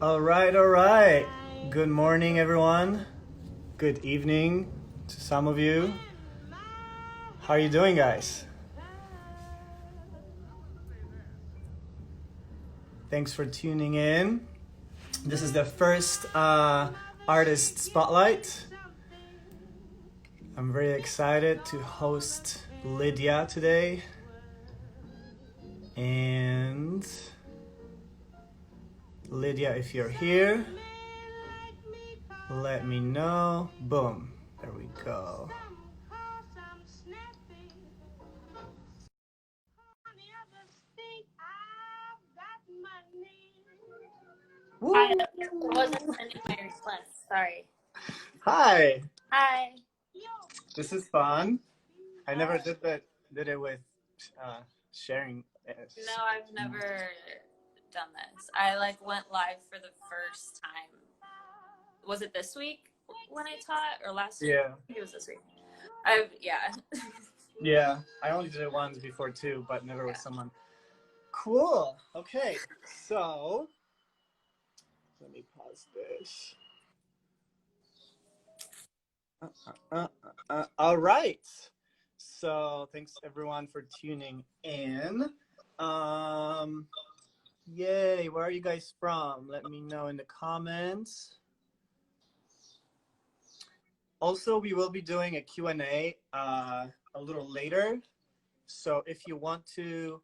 All right, all right. Good morning, everyone. Good evening to some of you. How are you doing, guys? Thanks for tuning in. This is the first artist spotlight. I'm very excited to host Lydia today. And Lydia, if you're here, let me know. Boom. There we go. I Woo! wasn't sending my request. Sorry. Hi. Hi. This is fun. I never did it with sharing. No, I've never done this. I went live for the first time. Was it this week when I taught or last week? Yeah. I think it was this week. Yeah. Yeah, I only did it once before too, but never with someone. Cool. Okay, so let me pause this. All right. So thanks everyone for tuning in. Yay, where are you guys from? Let me know in the comments. Also, we will be doing a Q&A a little later. So if you want to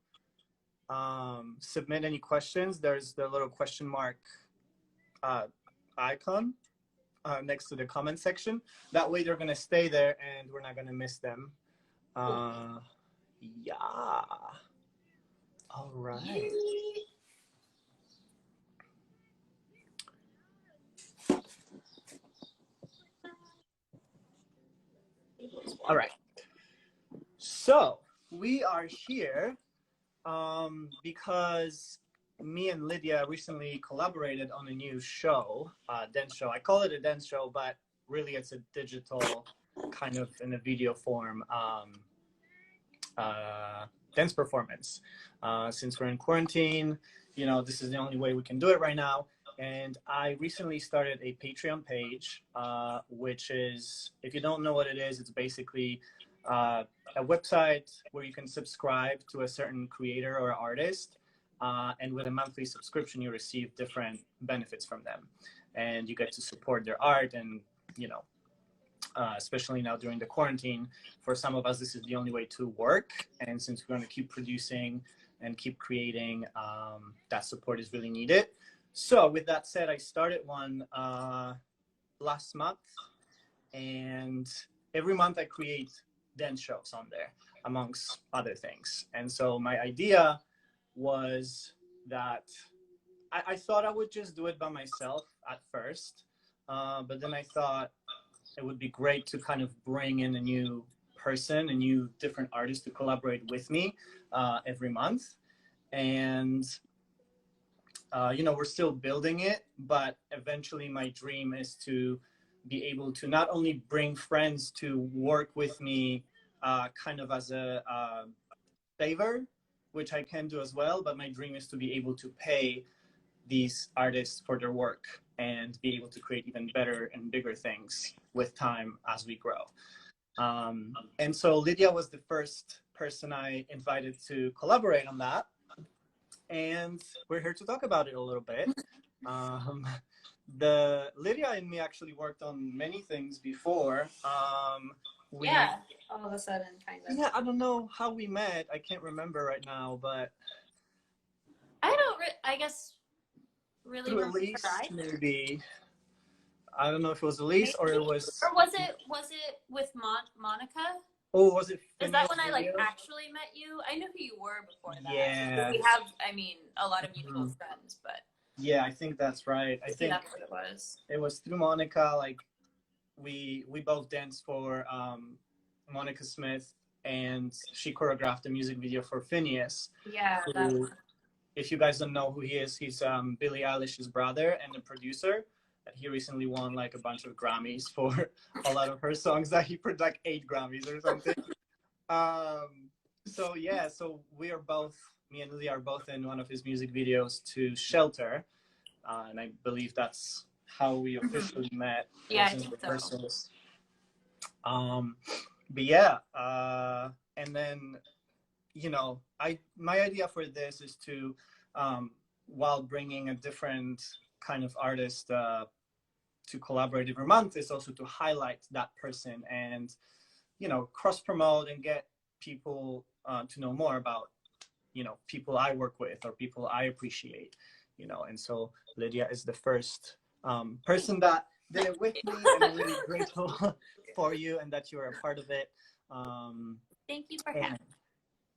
submit any questions, there's the little question mark icon next to the comment section. That way they're going to stay there and we're not going to miss them. Yeah. All right. All right. So we are here because me and Lydia recently collaborated on a new show, dance show. I call it a dance show, but really it's a digital kind of in a video form dance performance. Since we're in quarantine, this is the only way we can do it right now. And I recently started a Patreon page, which is, if you don't know what it is, it's basically a website where you can subscribe to a certain creator or artist. And with a monthly subscription, you receive different benefits from them. And you get to support their art and, especially now during the quarantine, for some of us, this is the only way to work. And since we're going to keep producing and keep creating, that support is really needed. So with that said, I started one last month, and every month I create dance shows on there, amongst other things. And so my idea was that I thought I would just do it by myself at first, but then I thought it would be great to kind of bring in a new person, a new different artist to collaborate with me every month. And we're still building it, but eventually my dream is to be able to not only bring friends to work with me kind of as a favor, which I can do as well, but my dream is to be able to pay these artists for their work and be able to create even better and bigger things with time as we grow. And so Lydia was the first person I invited to collaborate on that. And we're here to talk about it a little bit. The Lydia and me actually worked on many things before. Yeah, all of a sudden, kind of. Yeah, I don't know how we met. I can't remember right now, but I guess really through remember Elise, I. maybe. I don't know if it was Elise or it was. Or was it with Monica? Oh, was it? Is that when I actually met you? I knew who you were before that. Yeah. We have, a lot of mutual friends, but. Yeah, I think that's right. I think that's what it was. It was through Monica. Like we both danced for Monica Smith, and she choreographed a music video for Phineas. Yeah. Who, if you guys don't know who he is, he's Billie Eilish's brother and the producer. He recently won like a bunch of Grammys for a lot of her songs that he put like 8 Grammys or something. So yeah, so we are both, me and Lydia are both in one of his music videos to Shelter, and I believe that's how we officially met. Yeah, I in think so. rehearsals. But yeah, and then, you know, my idea for this is to, while bringing a different kind of artist to collaborate every month, is also to highlight that person and, you know, cross promote and get people to know more about, you know, people I work with or people I appreciate, you know. And so Lydia is the first person that did it with me, and I'm really grateful for you and that you are a part of it. Thank you for having me.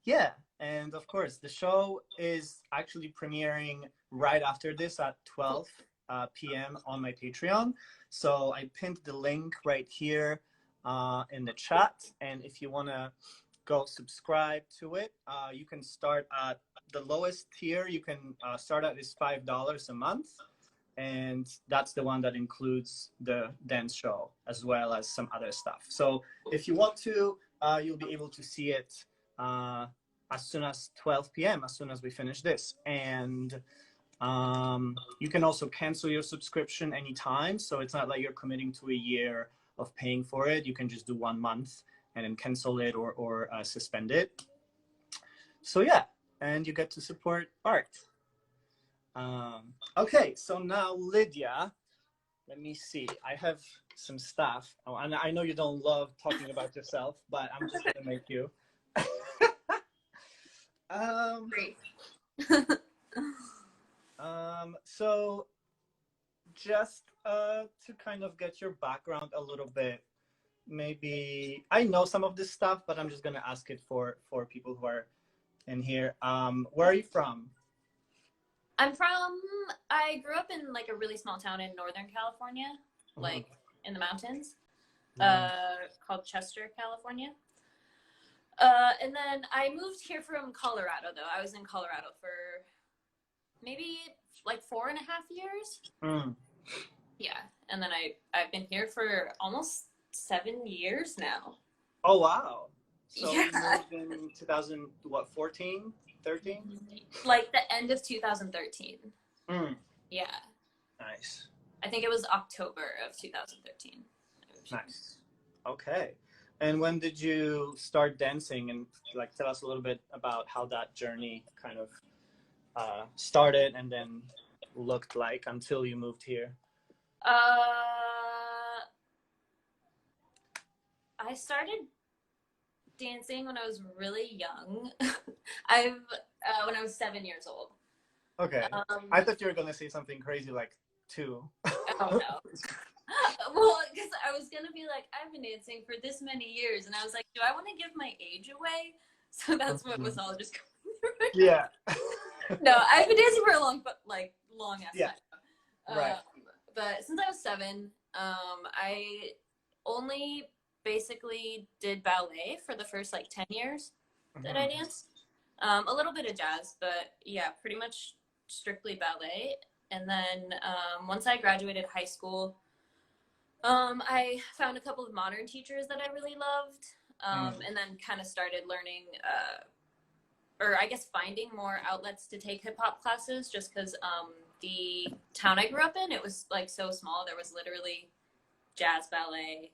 Yeah, and of course, the show is actually premiering right after this at 12 p.m. on my Patreon. So I pinned the link right here in the chat. And if you want to go subscribe to it, you can start at the lowest tier. You can start at is $5 a month. And that's the one that includes the dance show as well as some other stuff. So if you want to, you'll be able to see it as soon as 12 p.m., as soon as we finish this. And you can also cancel your subscription anytime. So it's not like you're committing to a year of paying for it. You can just do 1 month and then cancel it or suspend it. So yeah, and you get to support art. Okay, so now Lydia, let me see. I have some stuff. Oh, and I know you don't love talking about yourself, but I'm just gonna make you. Great. So just to kind of get your background a little bit, maybe I know some of this stuff, but I'm just gonna ask it for people who are in here. Where are you from? I grew up in like a really small town in Northern California, like in the mountains, called Chester, California. And then I moved here from Colorado, though. I was in Colorado for maybe like 4.5 years. Yeah. And then I've been here for almost 7 years now. Oh, wow. So yeah. you moved in 2014, 13? Like the end of 2013. Yeah. Nice. I think it was October of 2013. Nice. Okay. And when did you start dancing? And like, tell us a little bit about how that journey kind of started and then looked like until you moved here. I started dancing when I was really young. When I was 7 years old. Okay. I thought you were gonna say something crazy like 2. Oh no. Well, because I was gonna be like, I've been dancing for this many years, and I was like, do I want to give my age away? So that's what was all just going through. Yeah. No, I've been dancing for a long ass time. Right. But since I was 7, I only basically did ballet for the first like 10 years that I danced. A little bit of jazz, but yeah, pretty much strictly ballet. And then once I graduated high school, I found a couple of modern teachers that I really loved, and then kind of started learning, or I guess finding more outlets to take hip hop classes, just because the town I grew up in, it was like so small. There was literally jazz, ballet,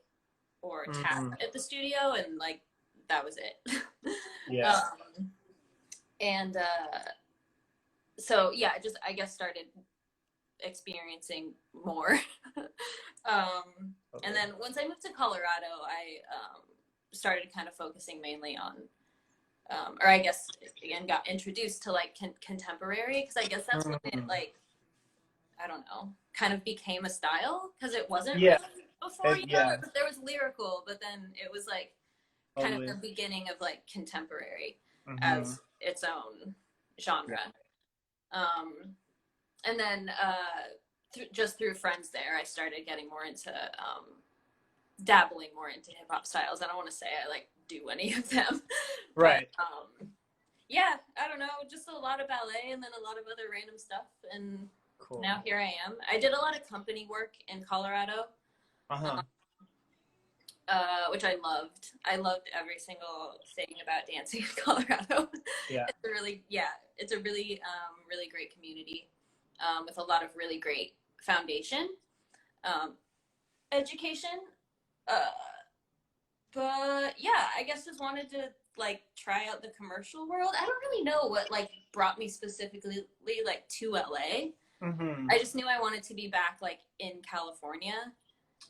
or tap at the studio, and like that was it. Yeah. And so yeah, I guess started experiencing more. And then once I moved to Colorado, I started kind of focusing mainly on, or I guess again got introduced to like contemporary, because I guess that's when it like, I don't know, kind of became a style, because it wasn't really before, you know, there was lyrical, but then it was like kind of the beginning of like contemporary as its own genre. And then just through friends there, I started getting more into dabbling more into hip hop styles. I don't want to say I like do any of them, right? But, yeah, I don't know, just a lot of ballet and then a lot of other random stuff, and now here I am. I did a lot of company work in Colorado, which I loved. I loved every single thing about dancing in Colorado. Yeah, it's a really really great community. with a lot of really great foundation education. But yeah, I guess just wanted to like try out the commercial world. I don't really know what like brought me specifically like to LA. Mm-hmm. I just knew I wanted to be back like in California,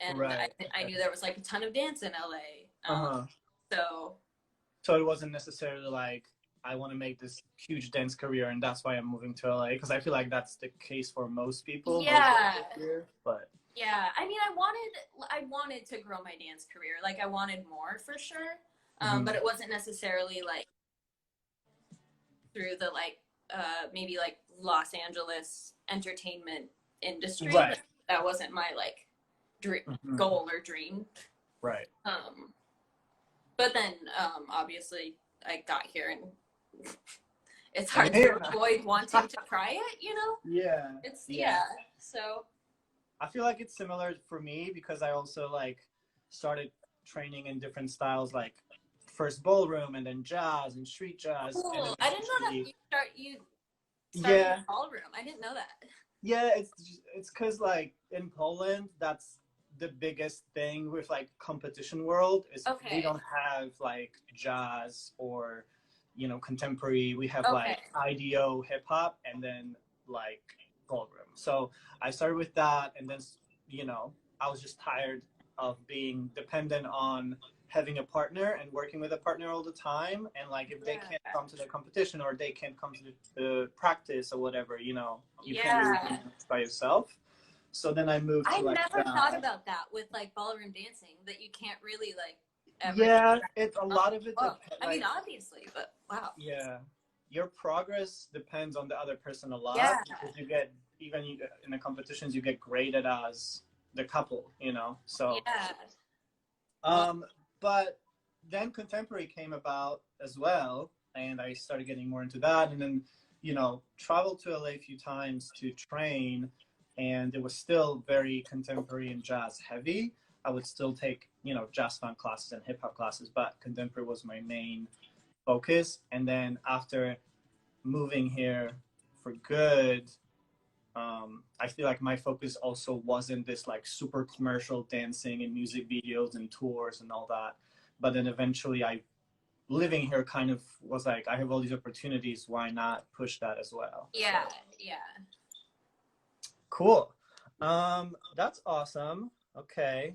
and Right. I knew there was like a ton of dance in LA. So So it wasn't necessarily like I want to make this huge dance career and that's why I'm moving to LA, because I feel like that's the case for most people. yeah, But yeah. I mean, I wanted to grow my dance career. Like I wanted more for sure, but it wasn't necessarily like through the like maybe like Los Angeles entertainment industry. right. Like, that wasn't my like goal or dream. Right. But then obviously I got here and it's hard to avoid wanting to try it, you know? Yeah. It's so I feel like it's similar for me because I also like started training in different styles, like first ballroom and then jazz and street jazz. cool. And then I didn't know that you started in ballroom. I didn't know that. Yeah, it's because like in Poland, that's the biggest thing with like competition world is we don't have like jazz or contemporary. We have like IDO hip hop and then like ballroom. So I started with that, and then I was just tired of being dependent on having a partner and working with a partner all the time, and like if they can't come to the competition or they can't come to the practice or whatever, you can't really do it by yourself. So then I moved to like never thought about that with like ballroom dancing, that you can't really like ever it's a lot of it I mean obviously, but wow. Yeah, your progress depends on the other person a lot, because you get in the competitions you get graded as the couple, so but then contemporary came about as well, and I started getting more into that, and then traveled to LA a few times to train, and it was still very contemporary and jazz heavy. I would still take jazz funk classes and hip hop classes, but contemporary was my main focus. And then after moving here for good, I feel like my focus also wasn't this like super commercial dancing and music videos and tours and all that. But then eventually living here kind of was like, I have all these opportunities, why not push that as well? Yeah. Cool. That's awesome. Okay.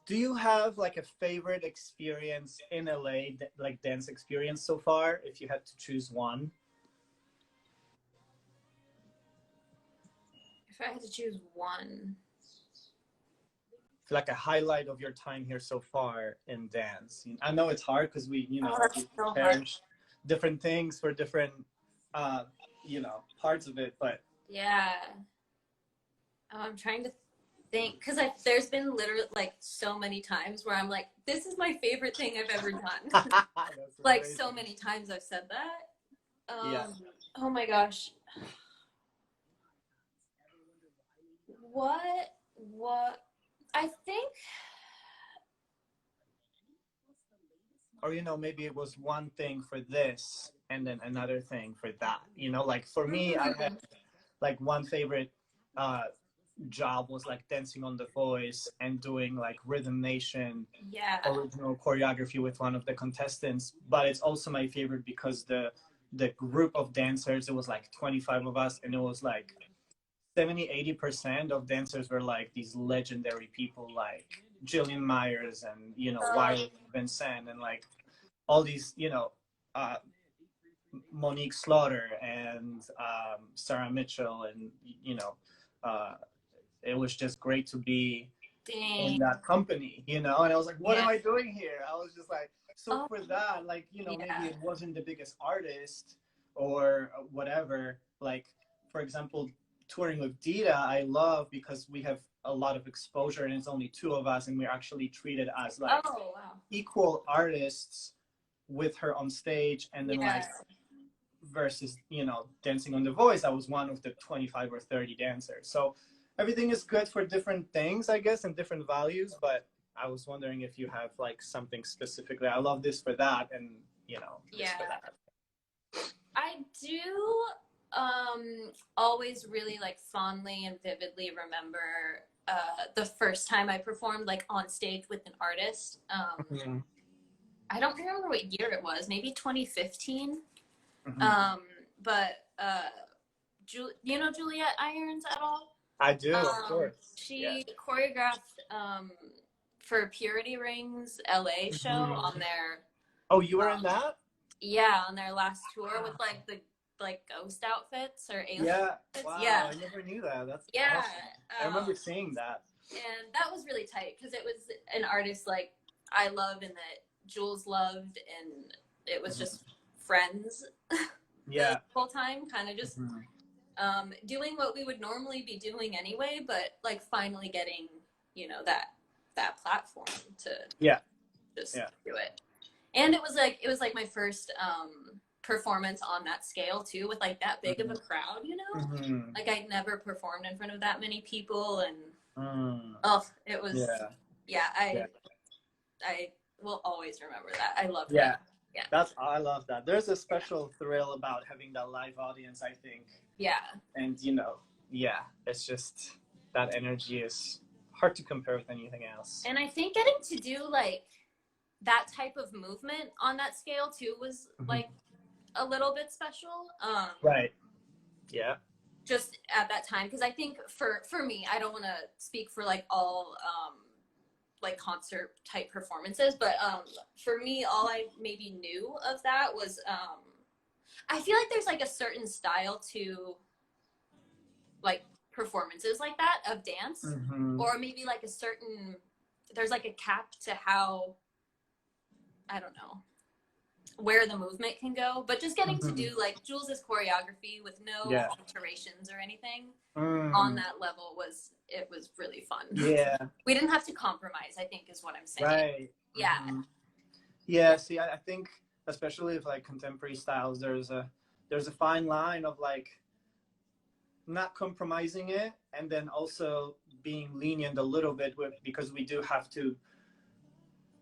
Do you have like a favorite experience in LA, like dance experience so far, if you had to choose one? If I had to choose one. Like a highlight of your time here so far in dance. I know it's hard because we cherish different things for different, parts of it, but. Yeah. I'm trying to think, because there's been literally like so many times where I'm like, this is my favorite thing I've ever done. Like so many times I've said that. Oh my gosh. What I think, or maybe it was one thing for this and then another thing for that, like for me, I had like one favorite job was like dancing on The Voice and doing like Rhythm Nation original choreography with one of the contestants. But it's also my favorite because the group of dancers, it was like 25 of us, and it was like 70-80% of dancers were like these legendary people like Jillian Myers and Wiley Vincent and like all these Monique Slaughter and Sarah Mitchell, and it was just great to be in that company, and I was like, what am I doing here? I was just like, so for that, like, maybe it wasn't the biggest artist or whatever. Like, for example, touring with Dita, I love because we have a lot of exposure and it's only two of us, and we're actually treated as like equal artists with her on stage. And then like versus dancing on The Voice, I was one of the 25 or 30 dancers. So everything is good for different things, I guess, and different values. But I was wondering if you have like something specifically. I love this for that, and this for that. I do always really like fondly and vividly remember the first time I performed like on stage with an artist. Mm-hmm. I don't remember what year it was, maybe 2015. Mm-hmm. But you know Juliet Irons at all? I do, of course. She choreographed for Purity Ring's LA show on their Oh, you were in that? yeah, on their last tour with like the like ghost outfits or alien outfits. Wow, Yeah. I never knew that. That's Yeah. awesome. I remember seeing that. And that was really tight because it was an artist like I love and that Jules loved, and it was just friends the whole time, kind of just doing what we would normally be doing anyway, but like finally getting, you know, that platform to just do it. And it was like my first performance on that scale too, with like that big of a crowd, you know? Like I'd never performed in front of that many people, and it was I will always remember that. I love that. Yeah. I love that. There's a special thrill about having that live audience, I think. Yeah. And you know, it's just that energy is hard to compare with anything else. And I think getting to do like that type of movement on that scale too was like a little bit special. Right. Yeah. Just at that time, because I think for me, I don't want to speak for like all like concert type performances, but for me, all I maybe knew of that was I feel like there's like a certain style to like performances like that of dance, or maybe like a certain, there's like a cap to how, I don't know, where the movement can go, but just getting to do like Jules's choreography with no alterations or anything on that level was really fun. Yeah. We didn't have to compromise, I think is what I'm saying. Right. Yeah. Yeah. See, I think especially with like contemporary styles, there's a fine line of like not compromising it and then also being lenient a little bit because we do have to,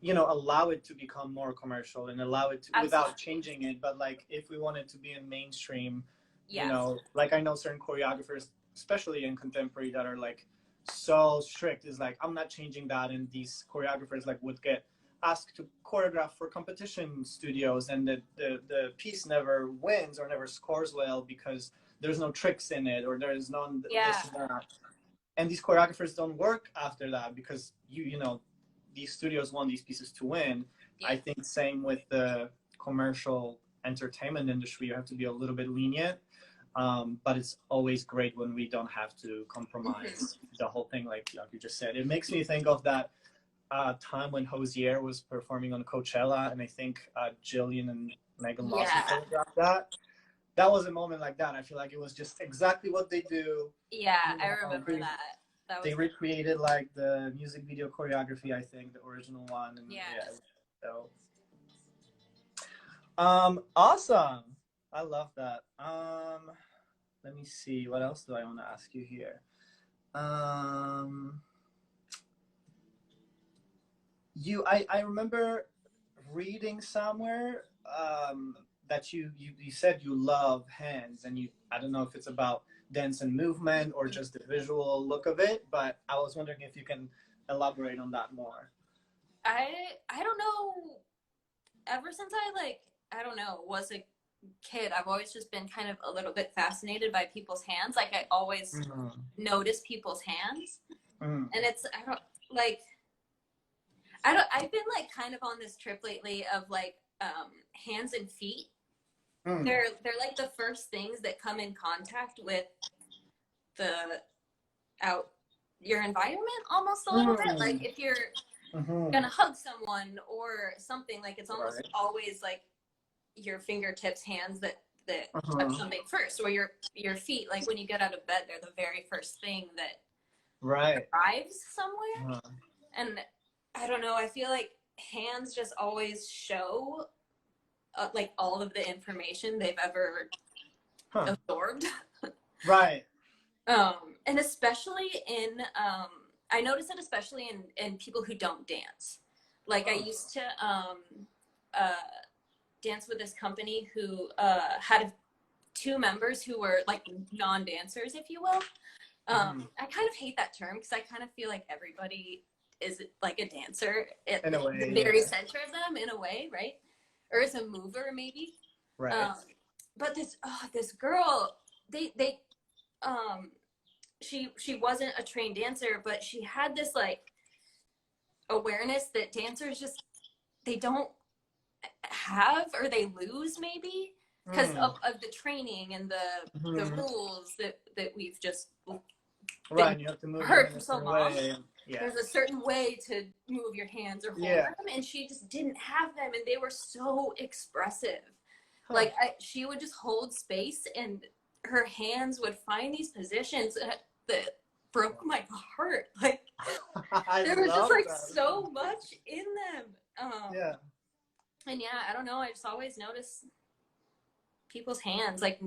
you know, allow it to become more commercial and allow it to without changing it. But like if we want it to be in mainstream, you know, like I know certain choreographers, especially in contemporary, that are like so strict, is like, I'm not changing that. And these choreographers like would get asked to choreograph for competition studios, and the piece never wins or never scores well because there's no tricks in it, or there's none this and that. And these choreographers don't work after that because you know, these studios want these pieces to win. I think same with the commercial entertainment industry, you have to be a little bit lenient. But it's always great when we don't have to compromise the whole thing, like you just said. It makes me think of that time when Hozier was performing on Coachella, and I think Jillian and Megan Lawson choreographed that. That was a moment like that. I feel like it was just exactly what they do. Yeah, I remember that. They recreated like the music video choreography, I think, the original one. And so awesome. I love that. Let me see, what else do I want to ask you here? I remember reading somewhere that you said you love hands, and I don't know if it's about dance and movement or just the visual look of it, but I was wondering if you can elaborate on that more. I don't know. Ever since I don't know, was a kid, I've always just been kind of a little bit fascinated by people's hands. Like I always notice people's hands, and it's I've been like kind of on this trip lately of like hands and feet. They're like the first things that come in contact with your environment almost a little bit. Like if you're gonna hug someone or something, like it's almost always like your fingertips, hands that touch something first, or your feet. Like when you get out of bed, they're the very first thing that arrives somewhere. And I don't know, I feel like hands just always show like all of the information they've ever absorbed. And especially in I notice it especially in people who don't dance. Like I used to dance with this company who had two members who were like non-dancers, if you will. I kind of hate that term because I kind of feel like everybody is like a dancer at In a way, the very center of them, in a way, right? Or as a mover, maybe. Right. But this girl, she wasn't a trained dancer, but she had this like awareness that dancers just, they don't have, or they lose maybe because of the training and the rules that we've just right. You have to move heard in for a so certain long. way. Yeah. There's a certain way to move your hands or hold them, and she just didn't have them, and they were so expressive. Like she would just hold space, and her hands would find these positions that broke my heart. Like there was just like so much in them. And yeah, I don't know. I just always notice people's hands, like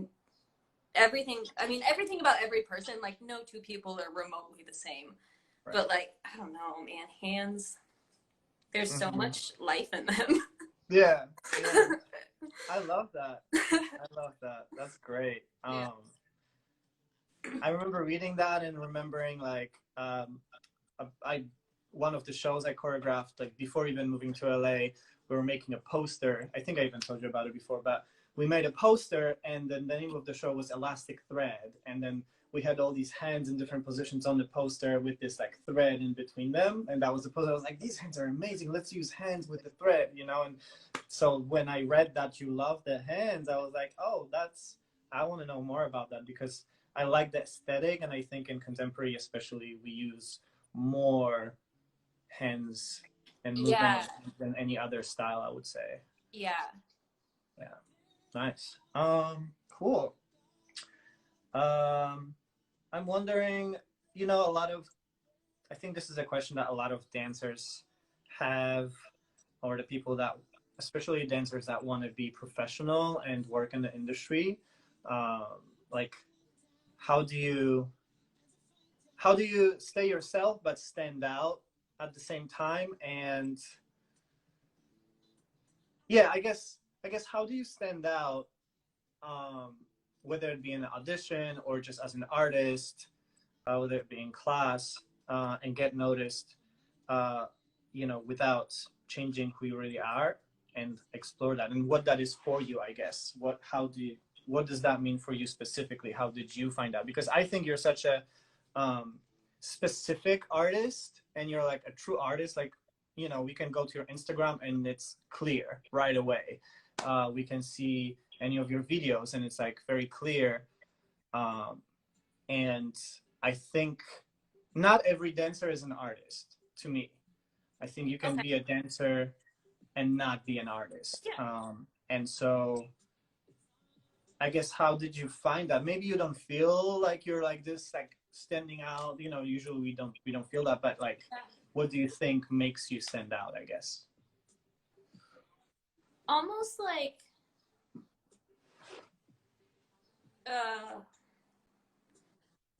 everything. I mean, everything about every person. Like no two people are remotely the same. Right. But like, I don't know, man. Hands. There's so much life in them. Yeah. I love that. That's great. I remember reading that and remembering like one of the shows I choreographed, like before even moving to LA, we were making a poster. I think I even told you about it before, but we made a poster, and then the name of the show was Elastic Thread, and then we had all these hands in different positions on the poster with this like thread in between them, and that was the poster. I was like, these hands are amazing, let's use hands with the thread, you know. And so when I read that you love the hands, I was like, oh, I want to know more about that, because I like the aesthetic, and I think in contemporary especially we use more hands and movement than any other style, I would say. Yeah. Nice. Cool. I'm wondering, you know, I think this is a question that a lot of dancers have, or the people that, especially dancers that want to be professional and work in the industry. Like, how do you stay yourself but stand out at the same time? And yeah, I guess how do you stand out, whether it be in an audition or just as an artist, whether it be in class, and get noticed, you know, without changing who you really are, and explore that and what that is for you, I guess. What does that mean for you specifically? How did you find out? Because I think you're such a specific artist, and you're like a true artist. Like, you know, we can go to your Instagram and it's clear right away. We can see any of your videos and it's like very clear. And I think not every dancer is an artist, to me. I think you can be a dancer and not be an artist. And so I guess, how did you find that? Maybe you don't feel like you're like this, like standing out, you know. Usually we don't feel that, but like, what do you think makes you stand out, I guess? Almost like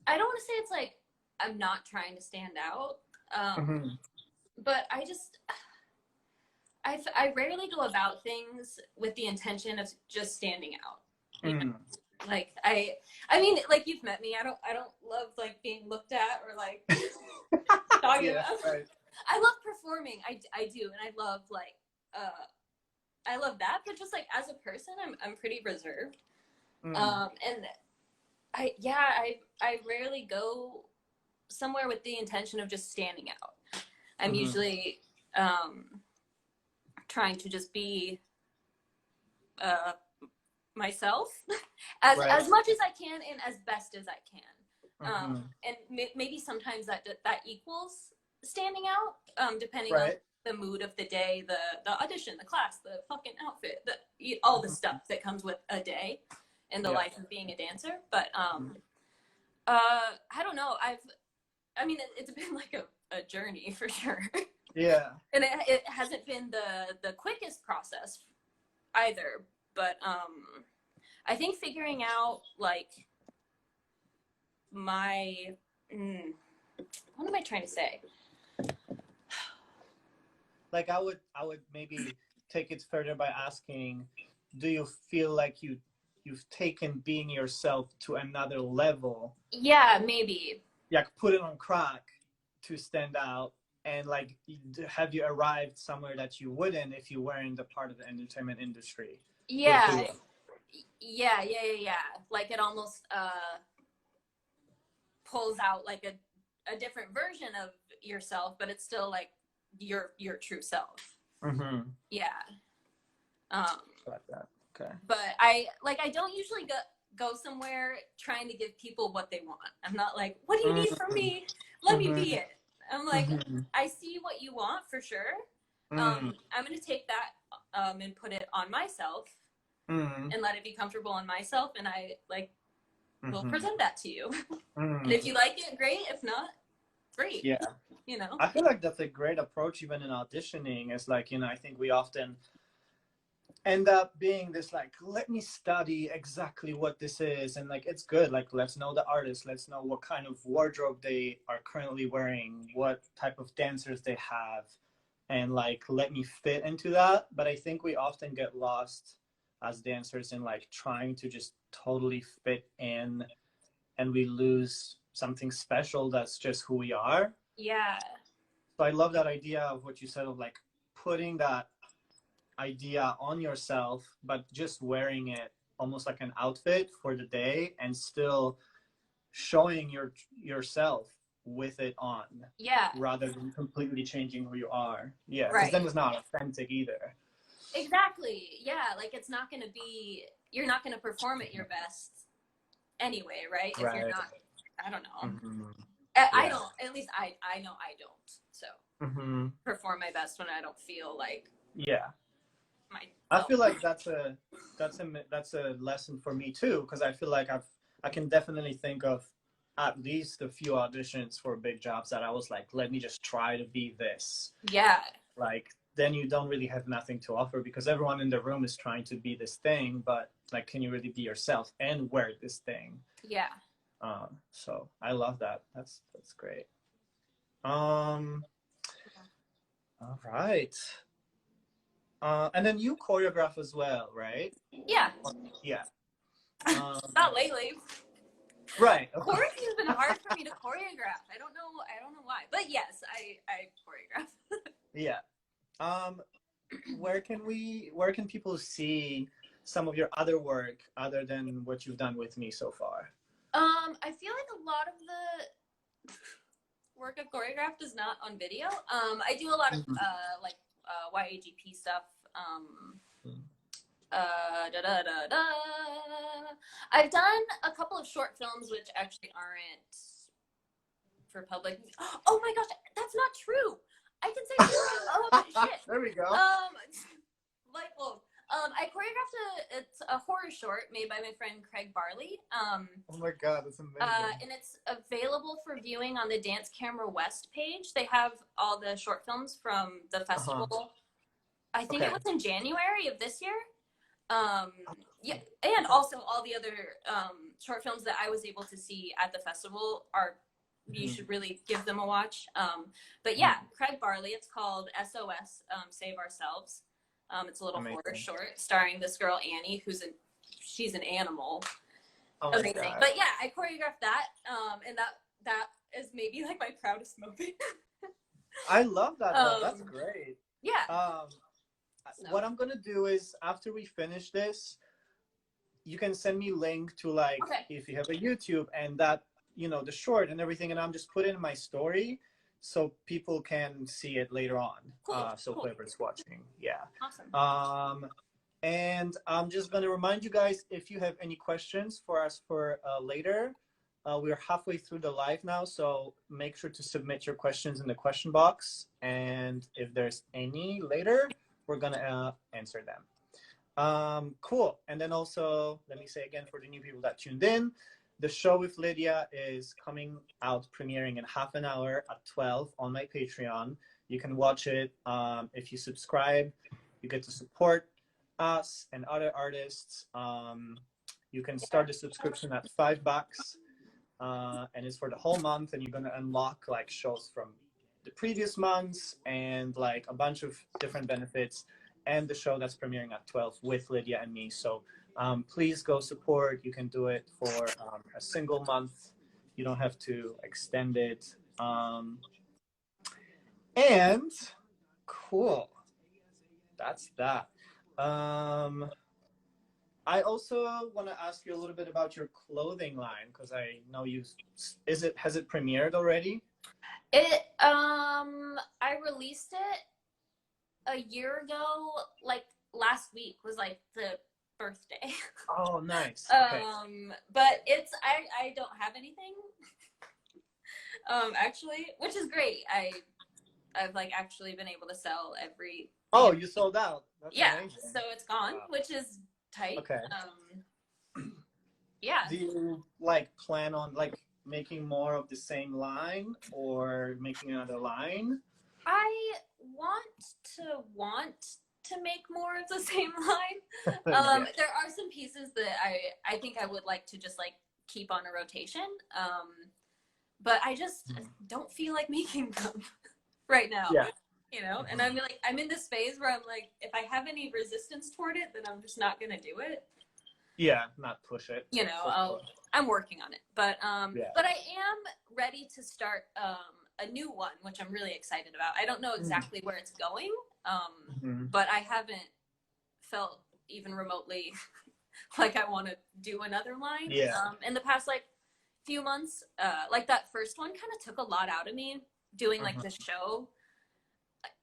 I don't want to say it's like I'm not trying to stand out, but I rarely go about things with the intention of just standing out. You know? Like I mean, like, you've met me. I don't love like being looked at or like talking about. Right. I love performing. I do, and I love like I love that. But just like as a person, I'm pretty reserved. And I rarely go somewhere with the intention of just standing out. I'm usually trying to just be myself as much as I can and as best as I can. And maybe sometimes that equals standing out, depending on the mood of the day, the audition, the class, the fucking outfit, all the stuff that comes with a day in the life of being a dancer. But I don't know. I mean, it's been like a journey for sure. Yeah. And it hasn't been the quickest process either. But I think figuring out like my what am I trying to say? Like, I would maybe take it further by asking, do you feel like you you've taken being yourself to another level. Yeah, maybe. Like put it on crack to stand out. And like, have you arrived somewhere that you wouldn't if you weren't a part of the entertainment industry? Yeah. Yeah. Like it almost pulls out like a different version of yourself, but it's still like your true self. Mm-hmm. Yeah. Like that. Okay. But I don't usually go somewhere trying to give people what they want. I'm not like, what do you need from me? Let me be it. I'm like, I see what you want for sure. I'm going to take that and put it on myself and let it be comfortable on myself. And I like will present that to you. And if you like it, great. If not, great. Yeah. You know, I feel like that's a great approach even in auditioning. It's like, you know, I think we often end up being this like, let me study exactly what this is, and like it's good, like let's know the artist, let's know what kind of wardrobe they are currently wearing, what type of dancers they have, and like let me fit into that. But I think we often get lost as dancers in like trying to just totally fit in, and we lose something special that's just who we are. yeah. So I love that idea of what you said of like putting that idea on yourself, but just wearing it almost like an outfit for the day and still showing yourself with it on. Yeah. Rather than completely changing who you are. Yeah. Because Right. then it's not authentic either. Exactly. Yeah. Like it's not going to be, you're not going to perform at your best anyway, right? If you're not, I don't know. I don't, at least I know I don't. So perform my best when I don't feel like I feel like that's a lesson for me too, because I feel like I can definitely think of at least a few auditions for big jobs that I was like, let me just try to be this. Yeah. Like then you don't really have nothing to offer because everyone in the room is trying to be this thing, but like, can you really be yourself and wear this thing? Yeah. So I love that. That's great. All right. And then you choreograph as well, right? Yeah. Yeah. Not lately. Right. Quarantine has been hard for me to choreograph. I don't know why. But yes, I choreograph. Yeah. Where can people see some of your other work other than what you've done with me so far? I feel like a lot of the work I've choreographed is not on video. I do a lot of YAGP stuff. I've done a couple of short films which actually aren't for public. Oh my gosh, that's not true. I can say oh shit. There we go. I choreographed it's a horror short made by my friend Craig Barley. Oh my god, that's amazing. And it's available for viewing on the Dance Camera West page. They have all the short films from the festival. I think it was in January of this year. Yeah, and also all the other short films that I was able to see at the festival are, you should really give them a watch. But yeah, Craig Barley, it's called SOS, Save Ourselves. It's a little horror short starring this girl, Annie, she's an animal. Oh amazing. But yeah, I choreographed that. And that is maybe like my proudest moment. I love that though. That's great. Yeah. What I'm gonna do is after we finish this, you can send me link to like if you have a YouTube and that, you know, the short and everything, and I'm just put it in my story so people can see it later on. Cool. Whoever's watching. Yeah. Awesome. And I'm just gonna remind you guys, if you have any questions for us for later, we're halfway through the live now, so make sure to submit your questions in the question box, and if there's any later, we're gonna answer them. Cool. And then also, let me say again for the new people that tuned in, the show with Lydia is coming out, premiering in half an hour at 12 on my Patreon. You can watch it. If you subscribe, you get to support us and other artists. You can start the subscription at $5, and it's for the whole month, and you're gonna unlock like shows from the previous months and like a bunch of different benefits, and the show that's premiering at 12 with Lydia and me. So Please go support. You can do it for a single month. You don't have to extend it. And cool. That's that. I also want to ask you a little bit about your clothing line, because I know has it premiered already? I released it a year ago, like last week was like the birthday. Oh, nice. Okay. But I don't have anything. Actually, which is great. I've like actually been able to sell every. Oh, you sold out. That's amazing. So it's gone, wow. Which is tight. Okay. Yeah. Do you like plan on like making more of the same line or making another line? I want to make more of the same line. Yeah. There are some pieces that I think I would like to just like keep on a rotation. But I just don't feel like making them right now. Yeah. You know, and I'm in this phase where I'm like, if I have any resistance toward it, then I'm just not gonna do it. Yeah, not push it. You know, I'm working on it, but but I am ready to start a new one, which I'm really excited about. I don't know exactly where it's going, but I haven't felt even remotely like I want to do another line. In the past like few months, like that first one kind of took a lot out of me doing like the show,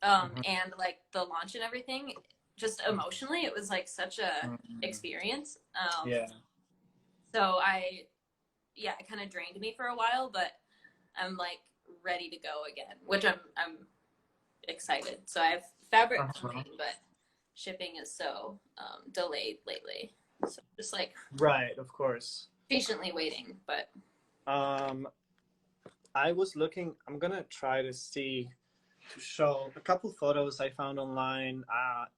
and like the launch and everything. Just emotionally, it was like such a experience. So it kind of drained me for a while, but I'm like ready to go again, which I'm excited. So I have fabric coming, but shipping is so delayed lately. So just like right, of course, patiently waiting. But I was looking. I'm gonna try to show a couple photos I found online.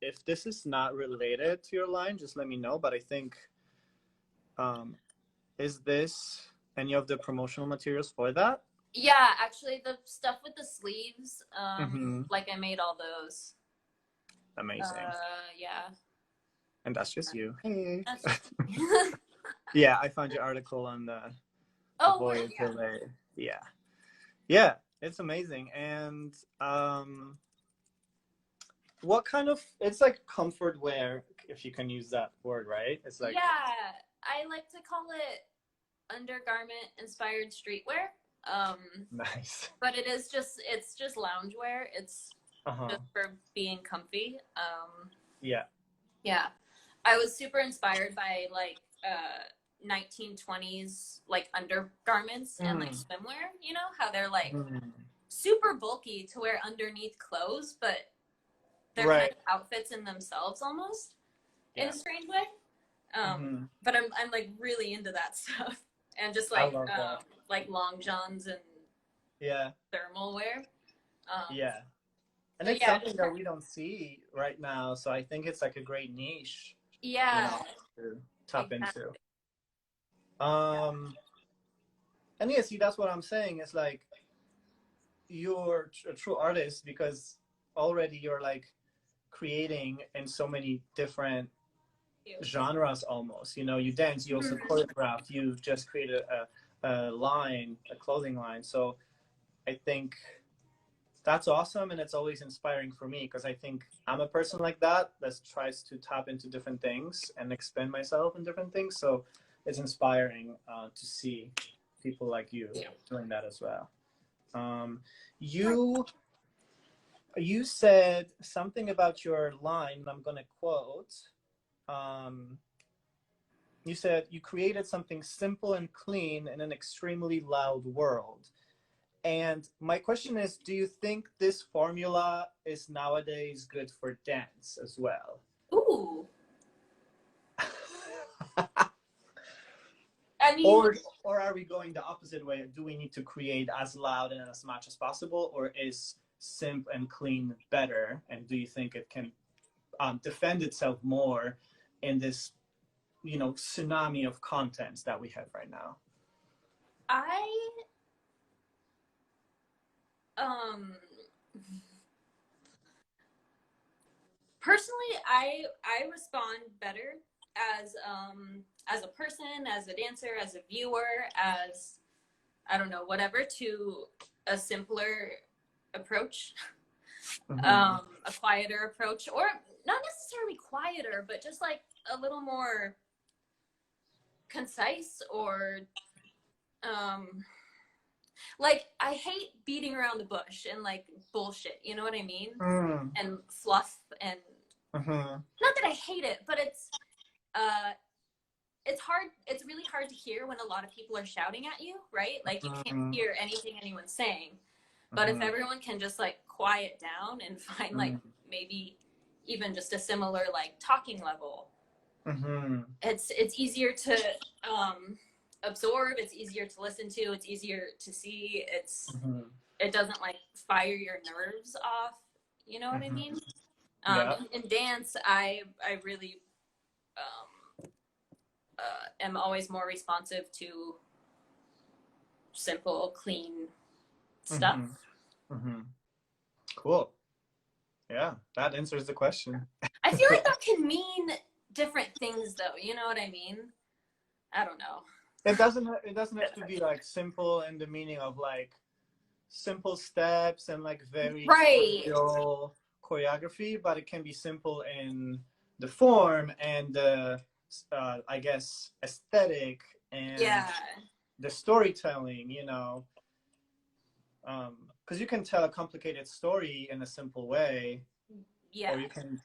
If this is not related to your line, just let me know. But I think, is this any of the promotional materials for that? Yeah, actually, the stuff with the sleeves, like I made all those. Amazing. Yeah. And that's just you. Hey. Just Yeah, I found your article on the voyage delay. Yeah, it's amazing. And what kind of, it's like comfort wear, if you can use that word, right? It's like, yeah, I like to call it undergarment inspired streetwear. Nice. But it's just loungewear. It's just for being comfy. Yeah. I was super inspired by like 1920s like undergarments and like swimwear, you know, how they're like super bulky to wear underneath clothes, but they're kind of outfits in themselves almost in a strange way. But I'm like really into that stuff, and just like long johns and thermal wear. And it's something that we don't see right now, so I think it's like a great niche to tap into. And see, that's what I'm saying. It's like you're a true artist because already you're like creating in so many different genres almost. You know, you dance, you also choreograph, you just created a clothing line. So I think that's awesome, and it's always inspiring for me because I think I'm a person like that tries to tap into different things and expand myself in different things. So it's inspiring to see people like you doing that as well. You said something about your line, and I'm going to quote. You said you created something simple and clean in an extremely loud world. And my question is, do you think this formula is nowadays good for dance as well? Ooh. I mean, or are we going the opposite way? Do we need to create as loud and as much as possible, or is simple and clean better? And do you think it can defend itself more in this, tsunami of contents that we have right now? Personally, I respond better as a person, as a dancer, as a viewer, as I don't know, whatever, to a simpler approach, a quieter approach, or not necessarily quieter, but just like a little more concise, or like I hate beating around the bush and like bullshit, you know what I mean? And fluff, and not that I hate it, but it's hard. It's really hard to hear when a lot of people are shouting at you, right? Like you can't hear anything anyone's saying. But if everyone can just like quiet down and find like maybe even just a similar like talking level, it's easier to absorb. It's easier to listen to. It's easier to see. It doesn't like fire your nerves off. You know what I mean? In dance, I really am always more responsive to simple, clean stuff. Cool. Yeah, that answers the question. I feel like that can mean different things, though. You know what I mean? I don't know. It doesn't have to be like simple in the meaning of like simple steps and like very real choreography, but it can be simple in the form and the I guess aesthetic and the storytelling, you know, because you can tell a complicated story in a simple way, or you can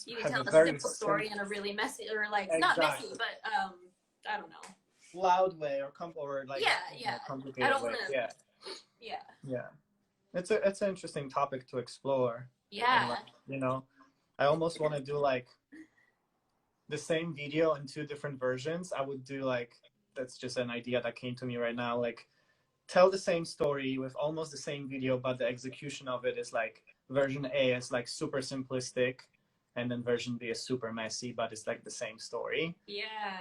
tell a simple story in a really messy, or like not messy, but I don't know, loud way, or like complicated I don't way. want to. Yeah. It's an interesting topic to explore. Yeah. And, you know, I almost want to do like the same video in 2 different versions. I would do like, that's just an idea that came to me right now, like tell the same story with almost the same video, but the execution of it is like version A is like super simplistic, and then version B is super messy, but it's like the same story. Yeah.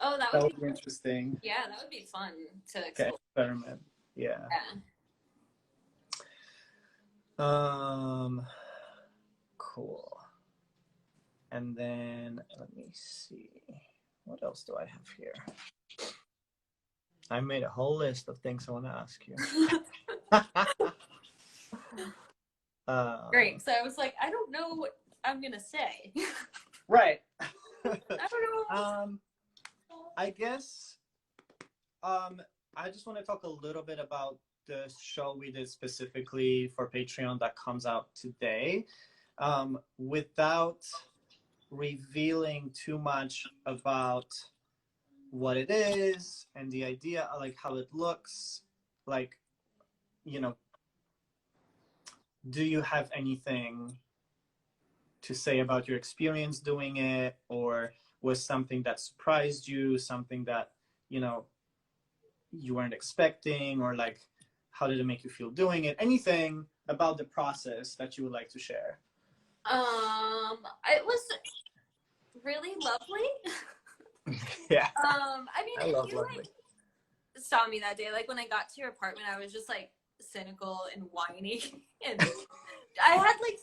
Oh, that would be interesting. Yeah, that would be fun to explore. Experiment. Yeah. Cool. And then let me see, what else do I have here? I made a whole list of things I want to ask you. Great. So I was like, I don't know what I'm gonna say. Right. I don't know. I guess I just want to talk a little bit about the show we did specifically for Patreon that comes out today, without revealing too much about what it is and the idea, like how it looks. Like, you know, do you have anything to say about your experience doing it, or was something that surprised you, something that, you know, you weren't expecting, or like how did it make you feel doing it? Anything about the process that you would like to share? It was really lovely. Yeah. I mean, if you like saw me that day, like when I got to your apartment, I was just like cynical and whiny, and I had like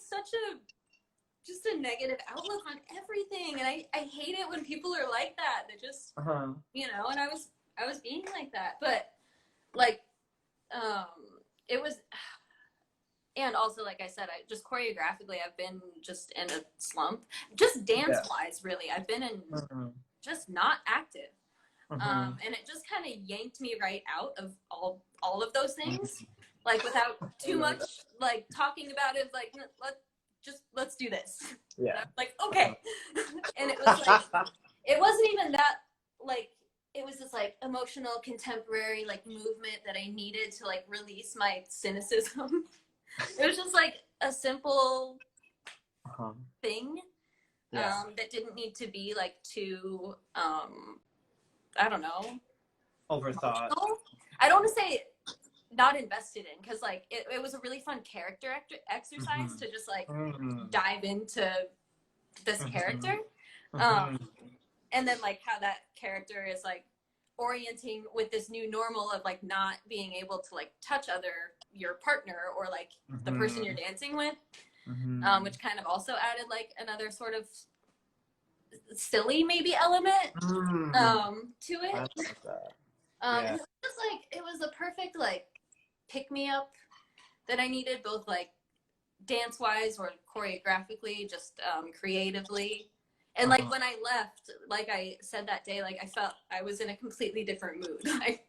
just a negative outlook on everything, and I hate it when people are like that. They just you know, and I was being like that, but like it was. And also, like I said, I just choreographically, I've been just in a slump. Just dance-wise, really. I've been in just not active. And it just kind of yanked me right out of all of those things. Like, without too much, like, talking about it, like, let's do this. Yeah. Like, okay. And it was like, it wasn't even that, like, it was this, like, emotional, contemporary, like, movement that I needed to, like, release my cynicism. It was just like a simple thing that didn't need to be like too I don't know, overthought. I don't want to say not invested in, because like it was a really fun character exercise to just like dive into this character, and then like how that character is like orienting with this new normal of like not being able to like touch your partner or like the person you're dancing with, which kind of also added like another sort of silly maybe element to it. I love that. And it was just like, it was a perfect like pick me up that I needed, both like dance wise or choreographically, just creatively. And like when I left, like I said that day, like I felt I was in a completely different mood. Like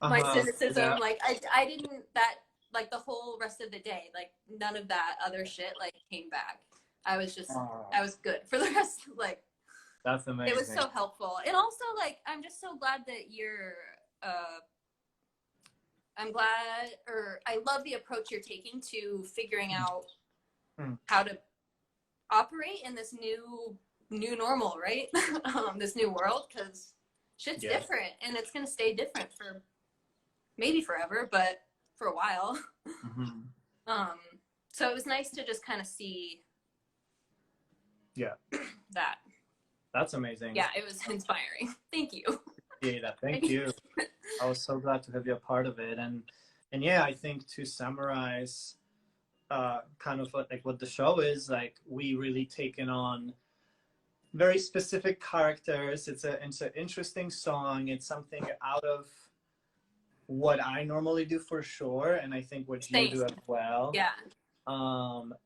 my cynicism, like I didn't, that like the whole rest of the day, like none of that other shit like came back. I was just I was good for the rest of, like, that's amazing. it was so helpful. And also like I'm just so glad that you're I'm glad, or I love the approach you're taking to figuring out how to operate in this new normal, right? This new world, because shit's different, and it's gonna stay different for maybe forever, but for a while. So it was nice to just kind of see that. That's amazing. Yeah, it was inspiring. Thank you. Thank you. I was so glad to have you a part of it. And yeah, I think to summarize kind of what the show is, like, we really taken on very specific characters. It's an interesting song. It's something out of what I normally do for sure, and I think what you do as well. Yeah.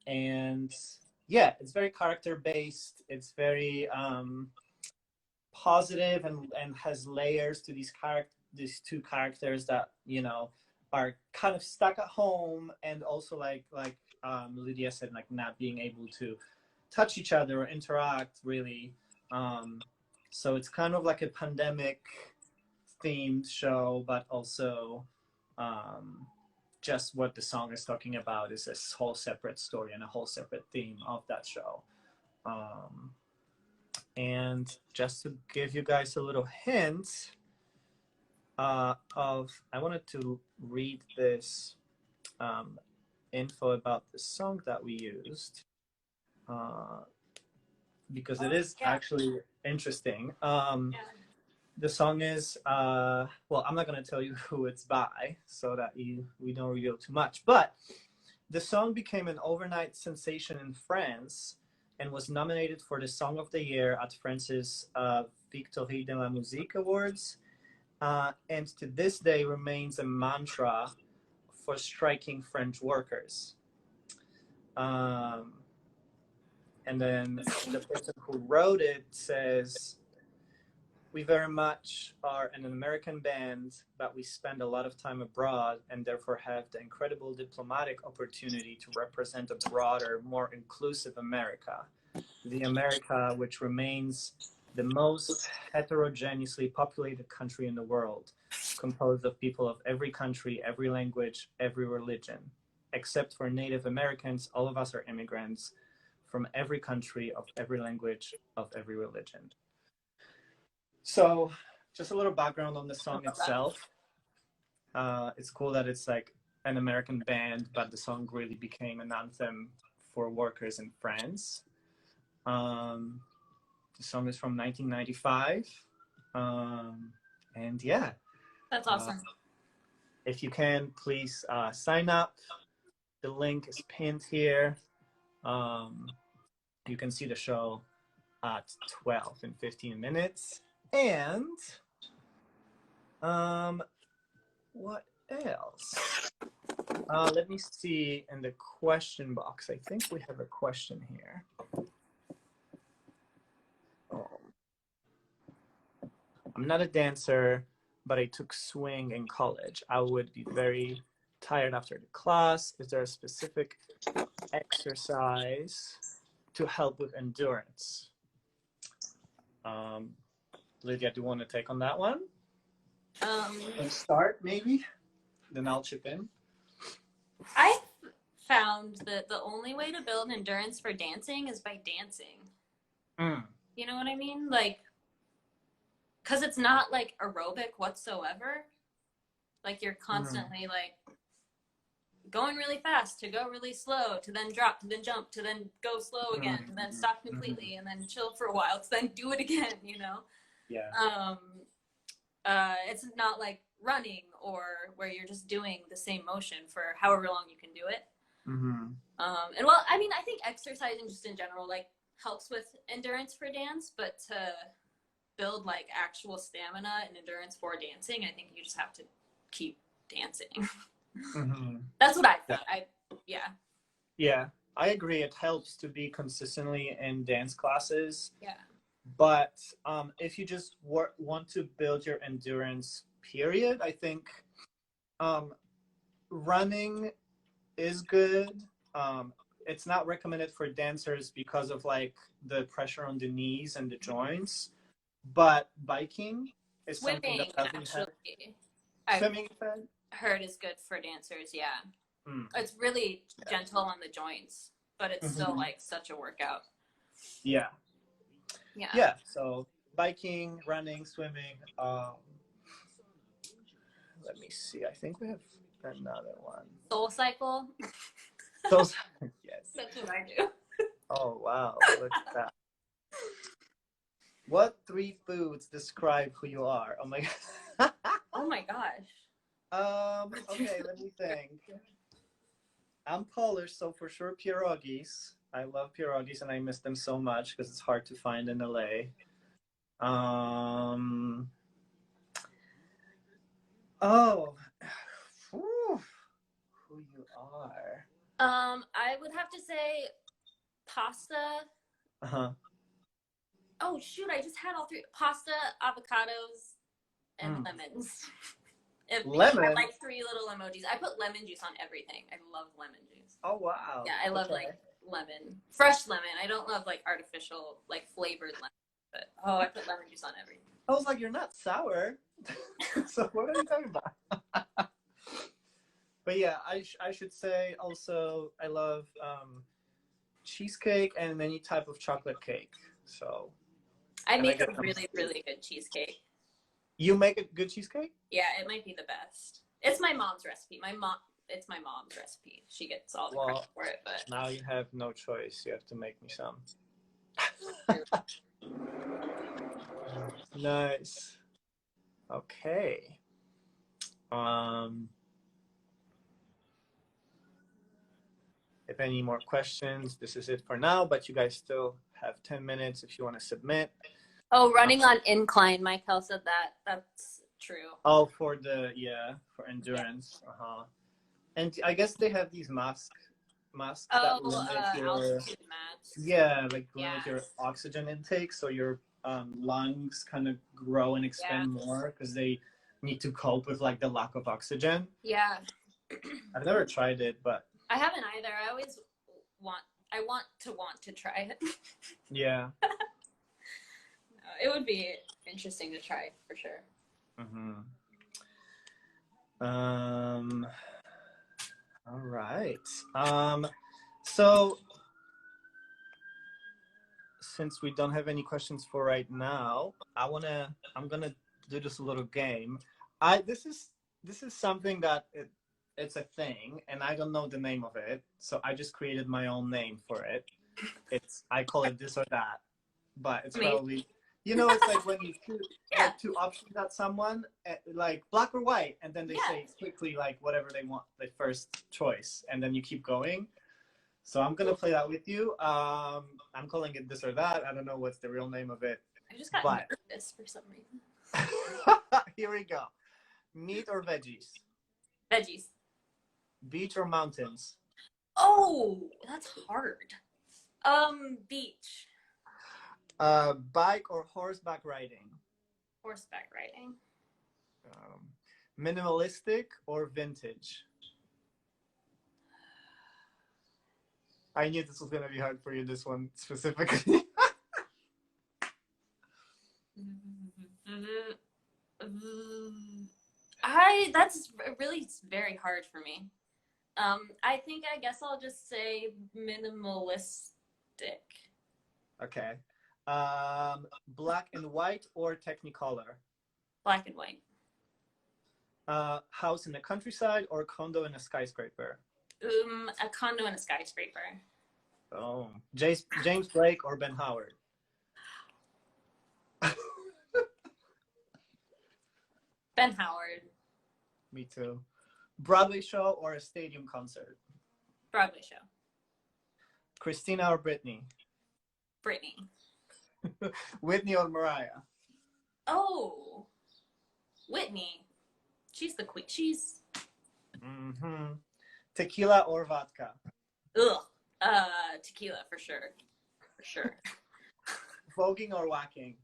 And yeah, it's very character based. It's very positive and has layers to these two characters that, you know, are kind of stuck at home, and also like Lydia said, like not being able to touch each other or interact really. So it's kind of like a pandemic themed show, but also just what the song is talking about is a whole separate story and a whole separate theme of that show. And just to give you guys a little hint I wanted to read this info about the song that we used because it is actually interesting. The song is, well, I'm not going to tell you who it's by so that we don't reveal too much, but the song became an overnight sensation in France and was nominated for the Song of the Year at France's Victoire de la Musique Awards, and to this day remains a mantra for striking French workers. And then the person who wrote it says, "We very much are an American band, but we spend a lot of time abroad and therefore have the incredible diplomatic opportunity to represent a broader, more inclusive America. The America which remains the most heterogeneously populated country in the world, composed of people of every country, every language, every religion. Except for Native Americans, all of us are immigrants from every country, of every language, of every religion." So just a little background on the song itself. It's cool that it's like an American band, but the song really became an anthem for workers in France. The song is from 1995. And yeah. That's awesome. If you can, please sign up. The link is pinned here. You can see the show at 12 and 15 minutes. And what else? Let me see in the question box. I think we have a question here. I'm not a dancer, but I took swing in college. I would be very tired after the class. Is there a specific exercise to help with endurance? Lydia, do you want to take on that one? Let's start, maybe. Then I'll chip in. I found that the only way to build endurance for dancing is by dancing. You know what I mean? Like, because it's not like aerobic whatsoever. Like you're constantly like going really fast to go really slow, to then drop, to then jump, to then go slow again, to then stop completely, and then chill for a while, to then do it again, you know? Yeah. It's not like running or where you're just doing the same motion for however long you can do it. And well, I mean, I think exercising just in general, like helps with endurance for dance, but to build like actual stamina and endurance for dancing, I think you just have to keep dancing. Mm-hmm. That's what I Yeah. thought. Yeah, I agree. It helps to be consistently in dance classes. Yeah. But if you just want to build your endurance, period, I think um, running is good. It's not recommended for dancers because of like the pressure on the knees and the joints. But biking is something that Swimming, doesn't have actually, I've swimming effect. heard is good for dancers. Yeah. Mm. It's really gentle on the joints, but it's still Mm-hmm. like such a workout. Yeah. Yeah. Yeah. So biking, running, swimming. Let me see. I think we have another one. Soul Cycle. Those. Yes. That's what I do. Oh wow! Look at that. What 3 foods describe who you are? Oh my god. Oh my gosh. Okay, let me think. I'm Polish, so for sure pierogies. I love pierogies and I miss them so much because it's hard to find in LA. Um, oh, whew, who you are. I would have to say pasta. Uh-huh. Oh shoot, I just had all 3. Pasta, avocados, and Mm. lemons. Lemon? I like 3 little emojis. I put lemon juice on everything. I love lemon juice. Oh wow. Yeah, I love Okay. like lemon. Fresh lemon. I don't love like artificial, like flavored lemon. But I put lemon juice on everything. I was like, you're not sour. So what are you talking about? But yeah, I should say also I love cheesecake and any type of chocolate cake. So I make a really, really good cheesecake. You make a good cheesecake? Yeah, it might be the best. It's my mom's recipe. It's my mom's recipe. She gets all the credit for it, but now you have no choice. You have to make me some. Nice. Okay. If any more questions, this is it for now, but you guys still have 10 minutes if you want to submit. Oh, running on incline. Michael said that. That's true. Oh, for endurance. Yeah. Uh-huh. And I guess they have these masks that limit your altitude masks. Yeah, like limit your oxygen intake, so your lungs kind of grow and expand more because they need to cope with like the lack of oxygen. Yeah. I've never tried it, but I haven't either. I always want to try it. Yeah. It would be interesting to try for sure. Mm-hmm. All right. So since we don't have any questions for right now, I'm gonna do this little game. This is something that it's a thing, and I don't know the name of it, so I just created my own name for it. I call it this or that, but it's probably it's like when you choose like 2 options at someone, like black or white, and then they say quickly like whatever they want, the first choice, and then you keep going. So I'm gonna play that with you. I'm calling it this or that. I don't know what's the real name of it. I just got nervous for some reason. Here we go. Meat or veggies? Veggies. Beach or mountains? Oh, that's hard. Beach. Bike or horseback riding? Horseback riding. Minimalistic or vintage? I knew this was gonna be hard for you, this one specifically. That's really very hard for me. I think I guess I'll just say minimalistic. Okay. Black and white or Technicolor? Black and white. House in the countryside or condo in a skyscraper? A condo in a skyscraper. Oh, James Blake or Ben Howard? Ben Howard. Me too. Broadway show or a stadium concert? Broadway show. Christina or Britney? Brittany. Whitney or Mariah? Oh, Whitney. She's the queen. She's Tequila or vodka? ugh. Tequila for sure. For sure. Voguing or whacking?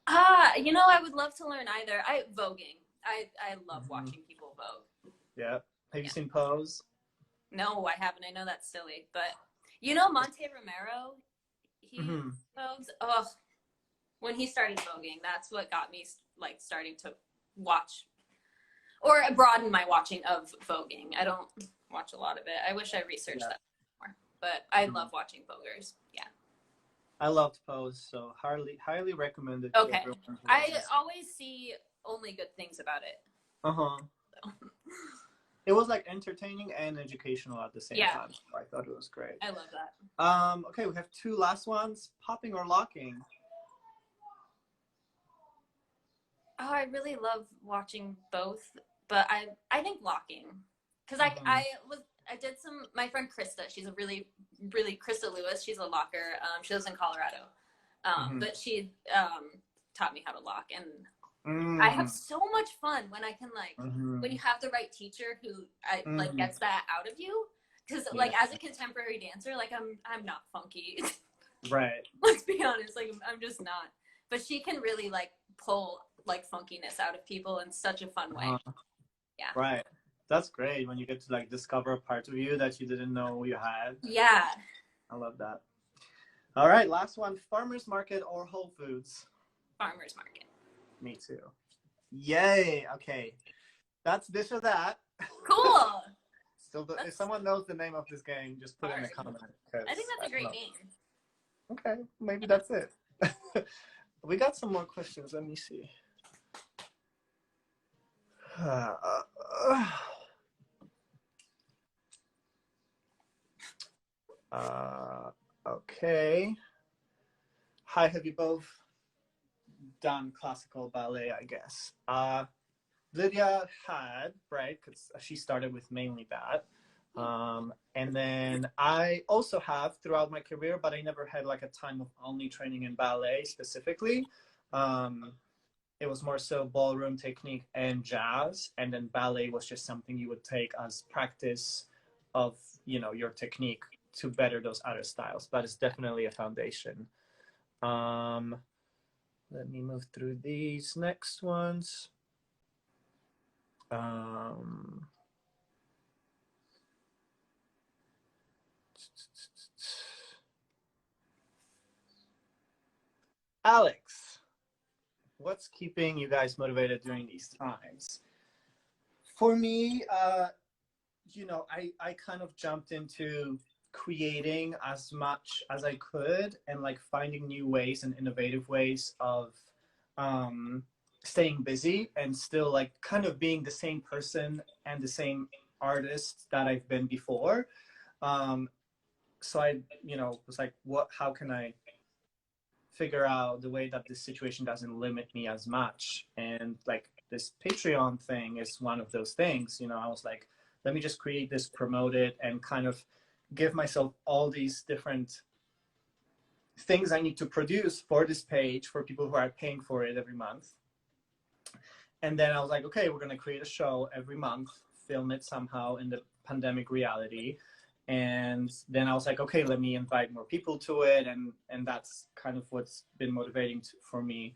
I would love to learn either. Voguing. I love watching people vogue. Yeah. Have you seen Pose? No, I haven't. I know that's silly, but Monte Romero, he vogues. Oh, when he started voguing, that's what got me like starting to watch or broaden my watching of voguing. I don't watch a lot of it. I wish I researched that more, but I love watching voguers. Yeah. I loved Pose, so highly recommended. Okay. I always see only good things about it. So. It was like entertaining and educational at the same time. So I thought it was great. I love that. Okay, we have two last ones. Popping or locking? Oh, I really love watching both, but I think locking, because I did some. My friend Krista, she's a really Krista Lewis. She's a locker. She lives in Colorado, but she taught me how to lock, and I have so much fun when I can when you have the right teacher who like gets that out of you. Because like as a contemporary dancer, like I'm not funky. Right. Let's be honest, like I'm just not. But she can really like pull like funkiness out of people in such a fun way. Yeah. Right. That's great when you get to like discover a part of you that you didn't know you had. Yeah. I love that. All right, last one. Farmers market or Whole Foods? Farmers market. Me too. Yay. Okay. That's this or that. Cool. Still, if someone knows the name of this game, just put it in the comment. I think that's a great name. Okay, maybe that's it. We got some more questions. Let me see. Okay. Hi, have you both done classical ballet, I guess? Lydia had, right? Because she started with mainly that. And then I also have throughout my career, but I never had like a time of only training in ballet specifically. It was more so ballroom technique and jazz, and then ballet was just something you would take as practice of your technique to better those other styles, but it's definitely a foundation. Let me move through these next ones. Alex, what's keeping you guys motivated during these times? For me, I kind of jumped into creating as much as I could and like finding new ways and innovative ways of staying busy and still like kind of being the same person and the same artist that I've been before. So I, was like, how can I figure out the way that this situation doesn't limit me as much? And like this Patreon thing is one of those things. I was like, let me just create this, promote it, and kind of give myself all these different things I need to produce for this page for people who are paying for it every month. And then I was like, okay, we're going to create a show every month, film it somehow in the pandemic reality. And then I was like, okay, let me invite more people to it. And that's kind of what's been motivating for me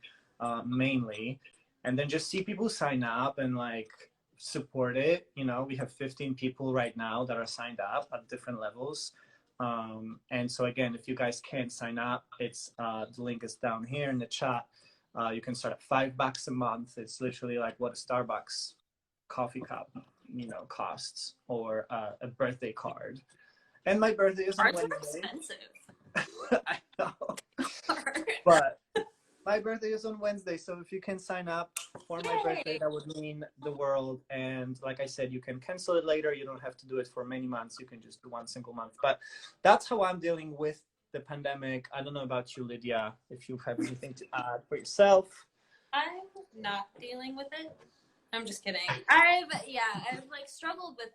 mainly. And then just see people sign up and like support it. We have 15 people right now that are signed up at different levels. And so again, if you guys can't sign up, it's the link is down here in the chat. You can start at $5 a month. It's literally like what a Starbucks coffee cup, costs, or a birthday card. And my birthday is on Wednesday. Expensive. I know. But my birthday is on Wednesday, so if you can sign up for my birthday, that would mean the world. And like I said, you can cancel it later. You don't have to do it for many months. You can just do one single month. But that's how I'm dealing with the pandemic. I don't know about you, Lydia, if you have anything to add for yourself. I'm not dealing with it. I'm just kidding. I've like struggled with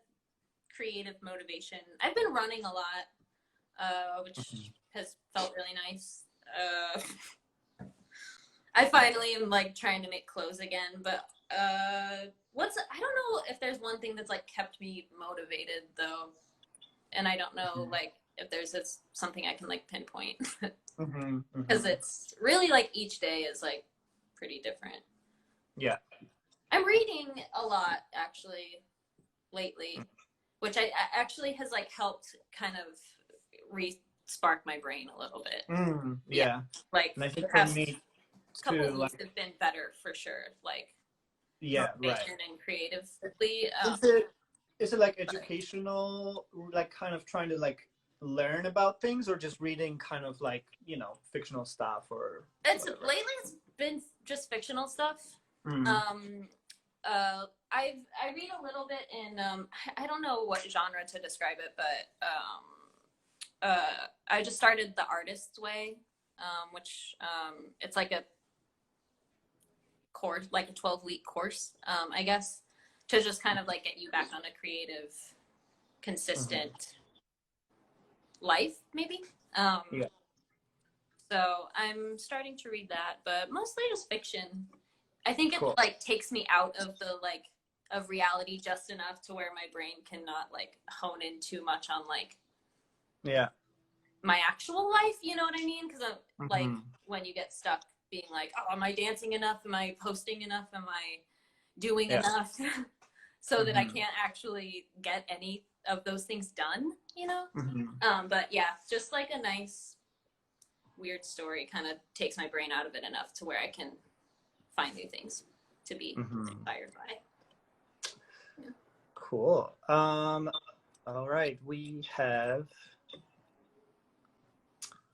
creative motivation. I've been running a lot. which has felt really nice. I finally am like trying to make clothes again, but I don't know if there's one thing that's like kept me motivated though, and I don't know like if there's something I can like pinpoint because it's really like each day is like pretty different. Yeah, I'm reading a lot actually lately, which I actually has like helped kind of re-spark my brain a little bit. Yeah. Like and I think the for past me couple too, weeks have been better for sure. Like right. and creatively. Is it like educational, like kind of trying to like learn about things, or just reading kind of like, you know, fictional stuff or whatever? Lately it's been just fictional stuff. I read a little bit in I don't know what genre to describe it, but I just started The Artist's Way, which it's like a course, like a 12-week course, I guess, to just kind of like get you back on a creative, consistent life, maybe. So I'm starting to read that, but mostly just fiction. I think it like takes me out of the like of reality just enough to where my brain cannot like hone in too much on like my actual life, you know what I mean? Because I'm like when you get stuck being like, oh, am I dancing enough? Am I posting enough? Am I doing enough? So that I can't actually get any of those things done, you know? But yeah, just like a nice weird story kind of takes my brain out of it enough to where I can find new things to be inspired by. Yeah. Cool. All right, we have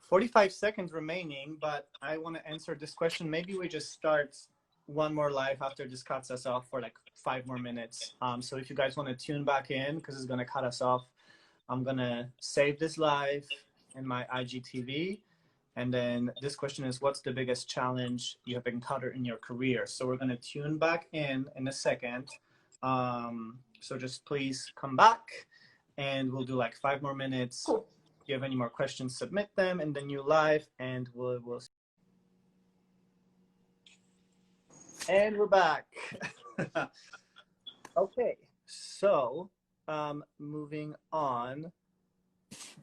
45 seconds remaining, but I want to answer this question. Maybe we just start one more live after this cuts us off for like 5 more minutes. So if you guys want to tune back in, because it's going to cut us off, I'm going to save this live in my IGTV. And then this question is, what's the biggest challenge you have encountered in your career? So we're going to tune back in a second. So just please come back and we'll do like 5 more minutes. Cool. If you have any more questions, submit them in the new live and we'll. And we're back. Okay, so moving on.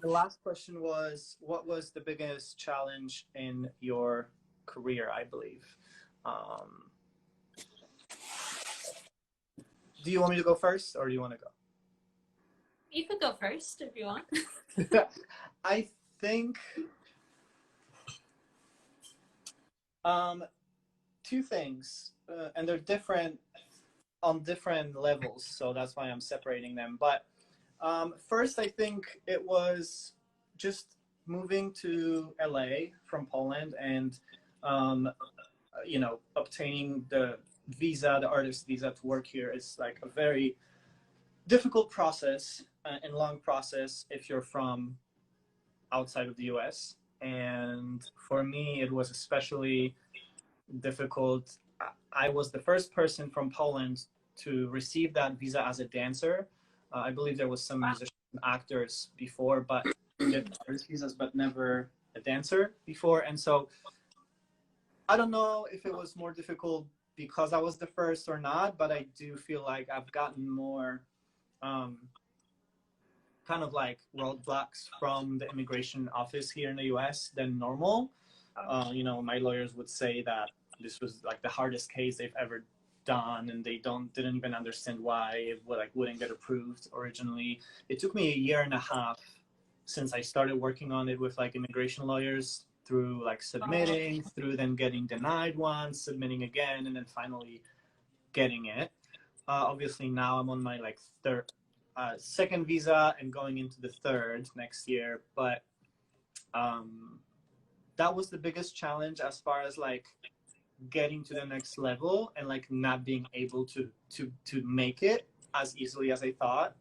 The last question was, what was the biggest challenge in your career, I believe? Do you want me to go first or do you want to go? You could go first if you want. I think 2 things, and they're different on different levels, so that's why I'm separating them. But first, I think it was just moving to LA from Poland and, you know, obtaining the visa, the artist visa to work here is like a very difficult process and long process if you're from outside of the US. And for me, it was especially difficult. I was the first person from Poland to receive that visa as a dancer. I believe there was some musicians and actors before, but did artist visas, but never a dancer before. And so I don't know if it was more difficult because I was the first or not, but I do feel like I've gotten more kind of like roadblocks from the immigration office here in the US than normal. You know, my lawyers would say that this was like the hardest case they've ever done, and they didn't even understand why it wouldn't get approved originally. It took me 1.5 years since I started working on it with like immigration lawyers, through like submitting, through then getting denied once, submitting again, and then finally getting it. Obviously now I'm on my like second visa and going into the 3rd next year, but that was the biggest challenge as far as like getting to the next level and like not being able to make it as easily as I thought.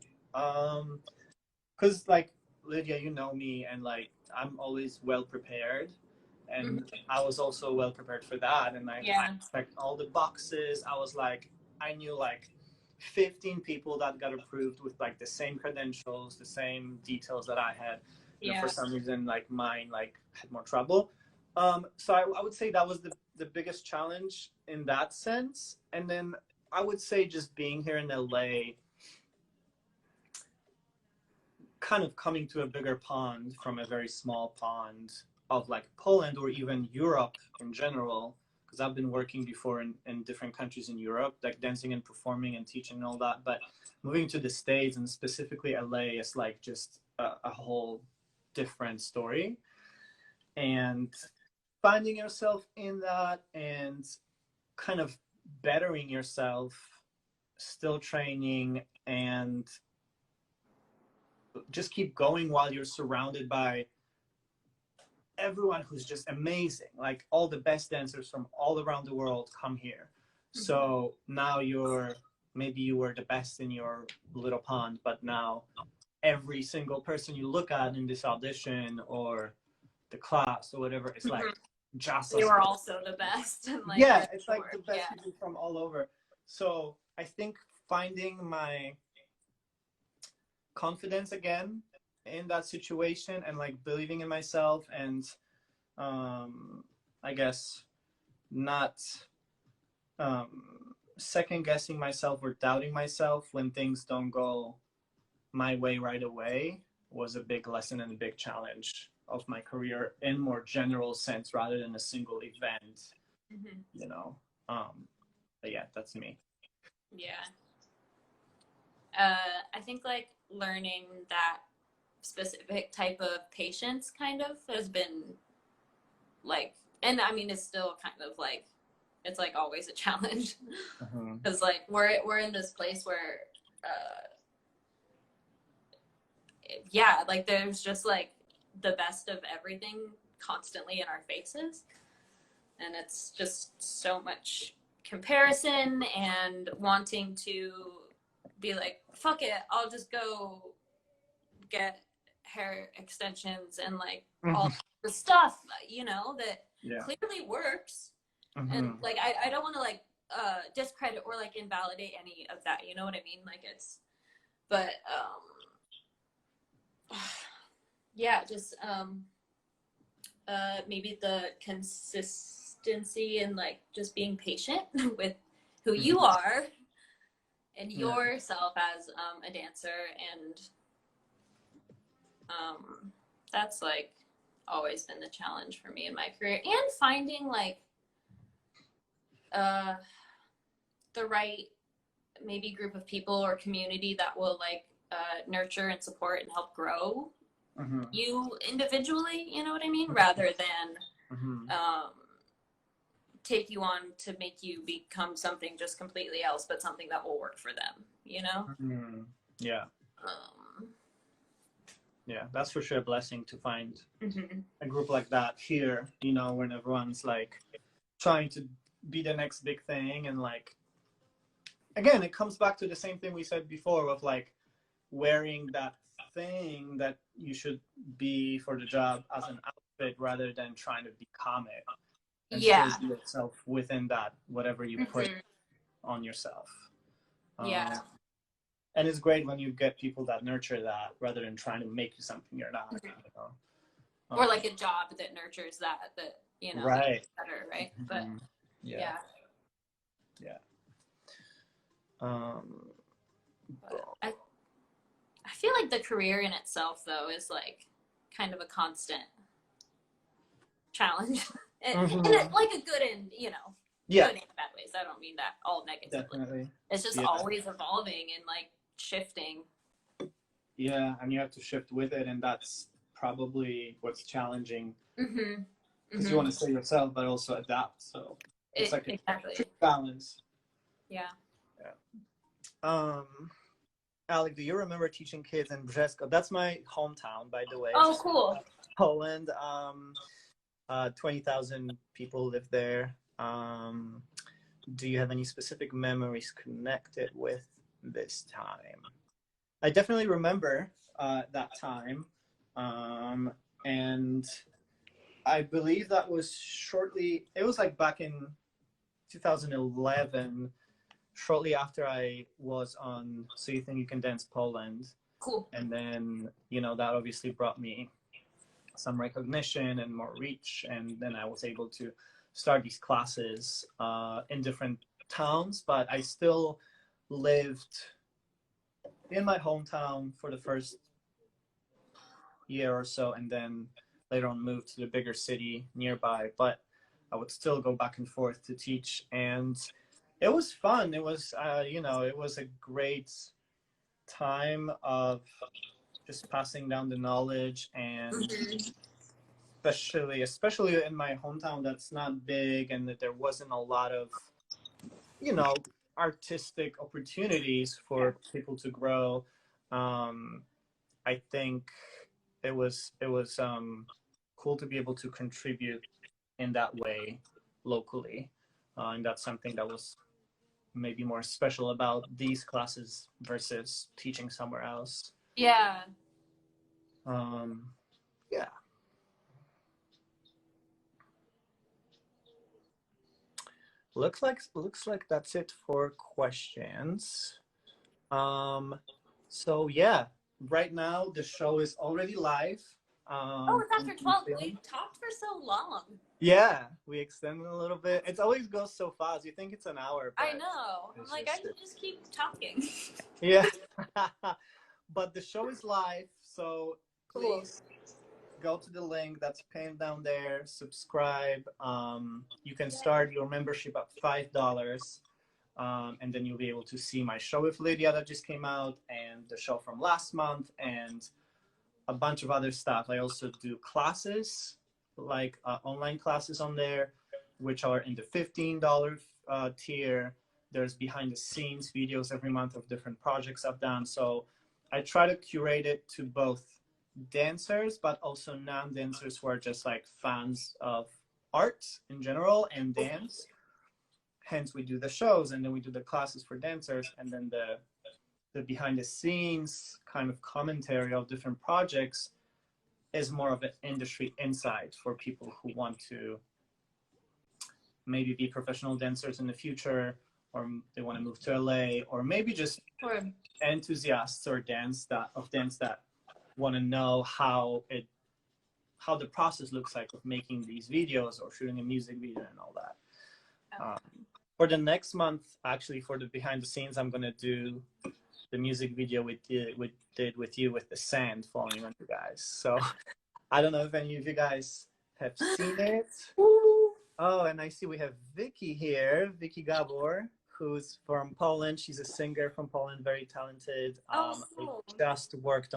Because like Lydia, you know me, and like I'm always well prepared, and I was also well prepared for that, and I checked all the boxes. I knew like 15 people that got approved with like the same credentials, the same details that I had, for some reason, like mine, like had more trouble. So I would say that was the biggest challenge in that sense. And then I would say just being here in LA, kind of coming to a bigger pond from a very small pond of like Poland or even Europe in general, because I've been working before in different countries in Europe, like dancing and performing and teaching and all that. But moving to the States and specifically LA is like just a whole different story. And finding yourself in that and kind of bettering yourself, still training, and just keep going while you're surrounded by everyone who's just amazing. Like all the best dancers from all around the world come here. So now maybe you were the best in your little pond, but now every single person you look at in this audition or the class or whatever, it's like just they were also the best. And like, yeah, it's like the best people from all over. So I think finding my confidence again in that situation and like believing in myself and I guess not second guessing myself or doubting myself when things don't go my way right away was a big lesson and a big challenge of my career in more general sense rather than a single event. You know, but yeah, that's me. I think like learning that specific type of patience kind of has been like, and I mean it's still kind of like, it's like always a challenge because like we're in this place where like there's just like the best of everything constantly in our faces, and it's just so much comparison and wanting to be like, fuck it, I'll just go get hair extensions and like all the stuff, you know, that clearly works. And like I don't want to like discredit or like invalidate any of that, you know what I mean? Like it's, but yeah, just maybe the consistency and like just being patient with who you are and yourself as a dancer, and that's like always been the challenge for me in my career, and finding like the right maybe group of people or community that will like nurture and support and help grow you individually, you know what I mean, rather than take you on to make you become something just completely else, but something that will work for them, you know? Yeah, that's for sure a blessing to find a group like that here, you know, when everyone's like trying to be the next big thing. And like, again, it comes back to the same thing we said before of like wearing that thing that you should be for the job as an outfit rather than trying to become it. And still be yourself within that, whatever you put on yourself. And it's great when you get people that nurture that rather than trying to make you something you're not. You know? Or like a job that nurtures that, you know, right. Better, right? But yeah. I feel like the career in itself, though, is like kind of a constant challenge. And like a good and, you know, good and bad ways. I don't mean that all negatively. Definitely. It's just always evolving and like shifting. Yeah, and you have to shift with it, and that's probably what's challenging. Because you want to stay yourself, but also adapt. So it's like a balance. Yeah. Alek, do you remember teaching kids in Brzesko? That's my hometown, by the way. Oh, cool. Poland. 20,000 people live there. Do you have any specific memories connected with this time? I definitely remember that time. And I believe that was it was like back in 2011, shortly after I was on So You Think You Can Dance Poland. Cool. And then, you know, that obviously brought me some recognition and more reach. And then I was able to start these classes in different towns, but I still lived in my hometown for the first year or so, and then later on moved to the bigger city nearby. But I would still go back and forth to teach, and it was fun. It was, it was a great time of just passing down the knowledge, and especially in my hometown that's not big, and that there wasn't a lot of, artistic opportunities for people to grow. I think it was cool to be able to contribute in that way locally, and that's something that was maybe more special about these classes versus teaching somewhere else. Yeah. Yeah. Looks like that's it for questions. So yeah, right now the show is already live. Oh, it's after 12. We talked for so long. Yeah, we extended a little bit. It always goes so fast. You think it's an hour. I know. I'm like, I should just keep talking. Yeah. But the show is live, so please go to the link that's pinned down there. Subscribe. You can start your membership at $5. And then you'll be able to see my show with Lydia that just came out, and the show from last month, and a bunch of other stuff. I also do classes, like online classes on there, which are in the $15 tier. There's behind the scenes videos every month of different projects I've done. So I try to curate it to both dancers, but also non-dancers who are just like fans of art in general and dance. Hence, we do the shows, and then we do the classes for dancers, and then the behind the scenes kind of commentary of different projects is more of an industry insight for people who want to maybe be professional dancers in the future, or they want to move to LA, or maybe just enthusiasts or dance that want to know how the process looks like of making these videos or shooting a music video and all that. For the next month, actually, for the behind the scenes, I'm going to do the music video we did with you with the sand falling on you guys. So I don't know if any of you guys have seen it. Oh, and I see we have Vicky here, Vicky Gabor, who's from Poland. She's a singer from Poland, very talented. Cool. I just worked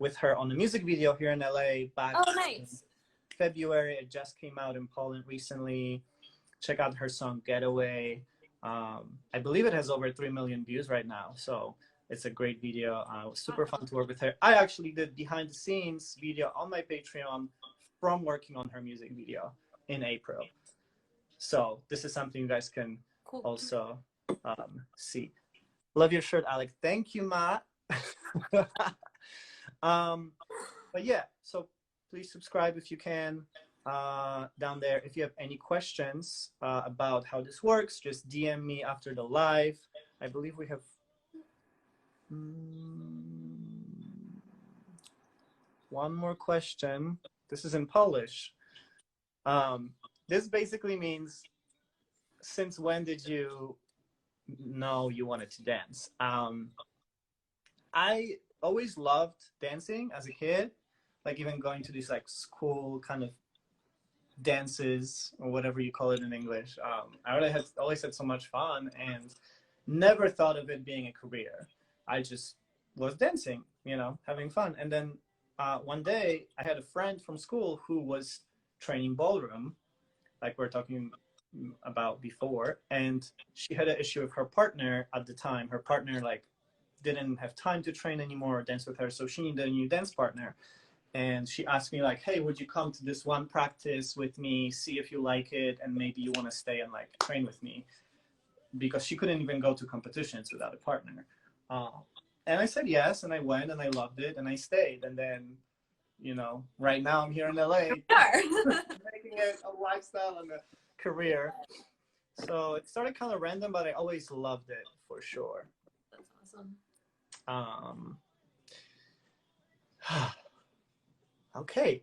with her on the music video here in LA back in February. It just came out in Poland recently. Check out her song Getaway. I believe it has over 3 million views right now, so it's a great video. It was super fun to work with her. I actually did behind the scenes video on my Patreon from working on her music video in April. So this is something you guys can also see. Love your shirt, Alec. Thank you, Matt. But yeah, so please subscribe if you can. Down there, if you have any questions about how this works, just DM me after the live. I believe we have one more question. This is in Polish. This basically means, since when did you know you wanted to dance? I always loved dancing as a kid, like even going to these like school kind of dances or whatever you call it in English. I always had so much fun and never thought of it being a career. I just was dancing, having fun. And then one day I had a friend from school who was training ballroom, like we're talking about before, and she had an issue with her partner at the time. Her partner like didn't have time to train anymore or dance with her, so she needed a new dance partner. And she asked me like, hey, would you come to this one practice with me, see if you like it, and maybe you want to stay and like train with me, because she couldn't even go to competitions without a partner. And I said yes, and I went, and I loved it, and I stayed. And then, right now I'm here in LA, making it a lifestyle and a career. So it started kind of random, but I always loved it for sure. That's awesome. Okay.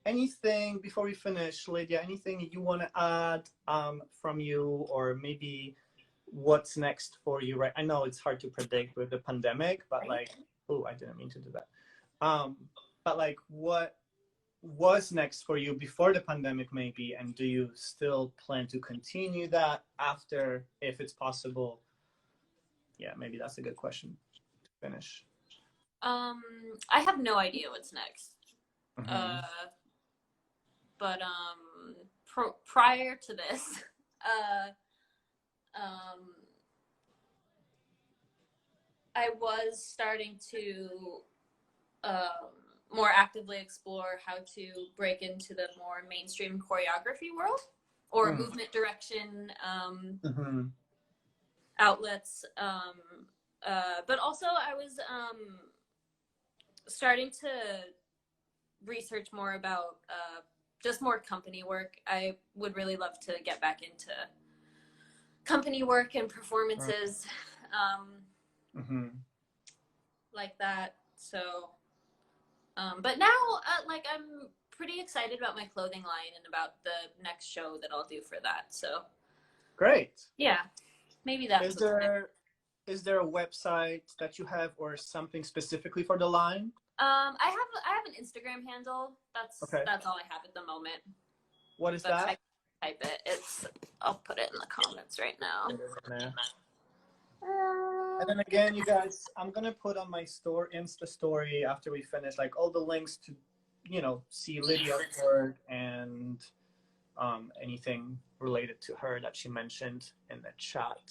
Anything before we finish, Lydia? Anything you want to add from you, or maybe what's next for you? Right. I know it's hard to predict with the pandemic, but like, oh, I didn't mean to do that. But like, what was next for you before the pandemic, maybe, and do you still plan to continue that after, if it's possible? Yeah, maybe that's a good question to finish. I have no idea what's next. Mm-hmm. But prior to this, um, I was starting to more actively explore how to break into the more mainstream choreography world or movement direction Mm-hmm. outlets. But also, I was starting to research more about just more company work. I would really love to get back into company work and performances like that. So, but now, like, I'm pretty excited about my clothing line and about the next show that I'll do for that. So, Great. yeah, maybe that's is there a website that you have or something specifically for the line? I have an Instagram handle. That's all I have at the moment. What is that? Type it. I'll put it in the comments right now. And then again, you guys, I'm gonna put on my Insta story after we finish, like all the links to, see Lydia's work and anything related to her that she mentioned in the chat.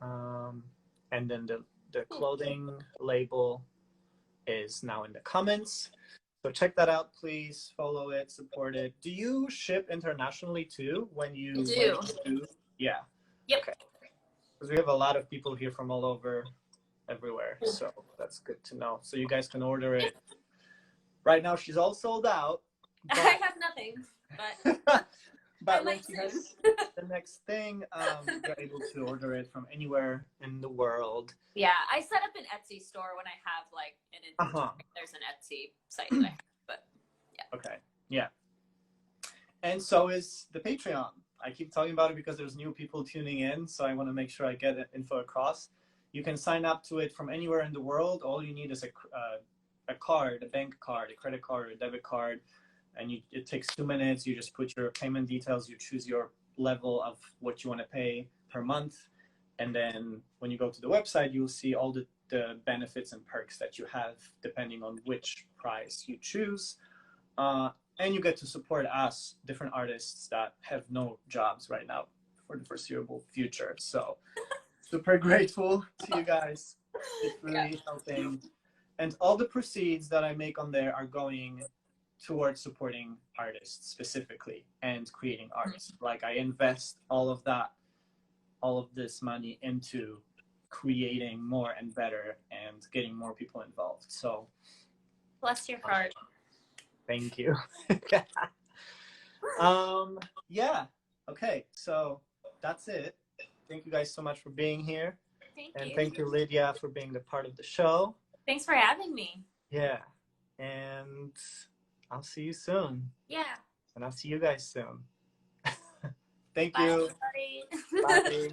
And then the clothing label is now in the comments. So check that out, please. Follow it, support it. Do you ship internationally too when you do? Yeah. Yep. Okay. Because we have a lot of people here from all over, everywhere. So that's good to know. So you guys can order it. Right now, she's all sold out. But... I have nothing, but but when she has the next thing, you're able to order it from anywhere in the world. Yeah, I set up an Etsy store when I have like an inventory. There's an Etsy site that I have, but yeah. Okay, yeah. And so is the Patreon. I keep talking about it because there's new people tuning in, so I want to make sure I get info across. You can sign up to it from anywhere in the world. All you need is a card, a bank card, a credit card, or a debit card. And it takes 2 minutes. You just put your payment details. You choose your level of what you want to pay per month. And then when you go to the website, you'll see all the benefits and perks that you have depending on which price you choose. And you get to support us, different artists that have no jobs right now for the foreseeable future. So super grateful to you guys. It's really helping. And all the proceeds that I make on there are going towards supporting artists specifically and creating artists. Like I invest all of this money into creating more and better and getting more people involved. So bless your heart. Thank you. Yeah. Okay. So that's it. Thank you guys so much for being here. Thank you, Lydia, for being the part of the show. Thanks for having me. Yeah. And I'll see you soon. Yeah. And I'll see you guys soon. Thank Bye, you. everybody. Bye.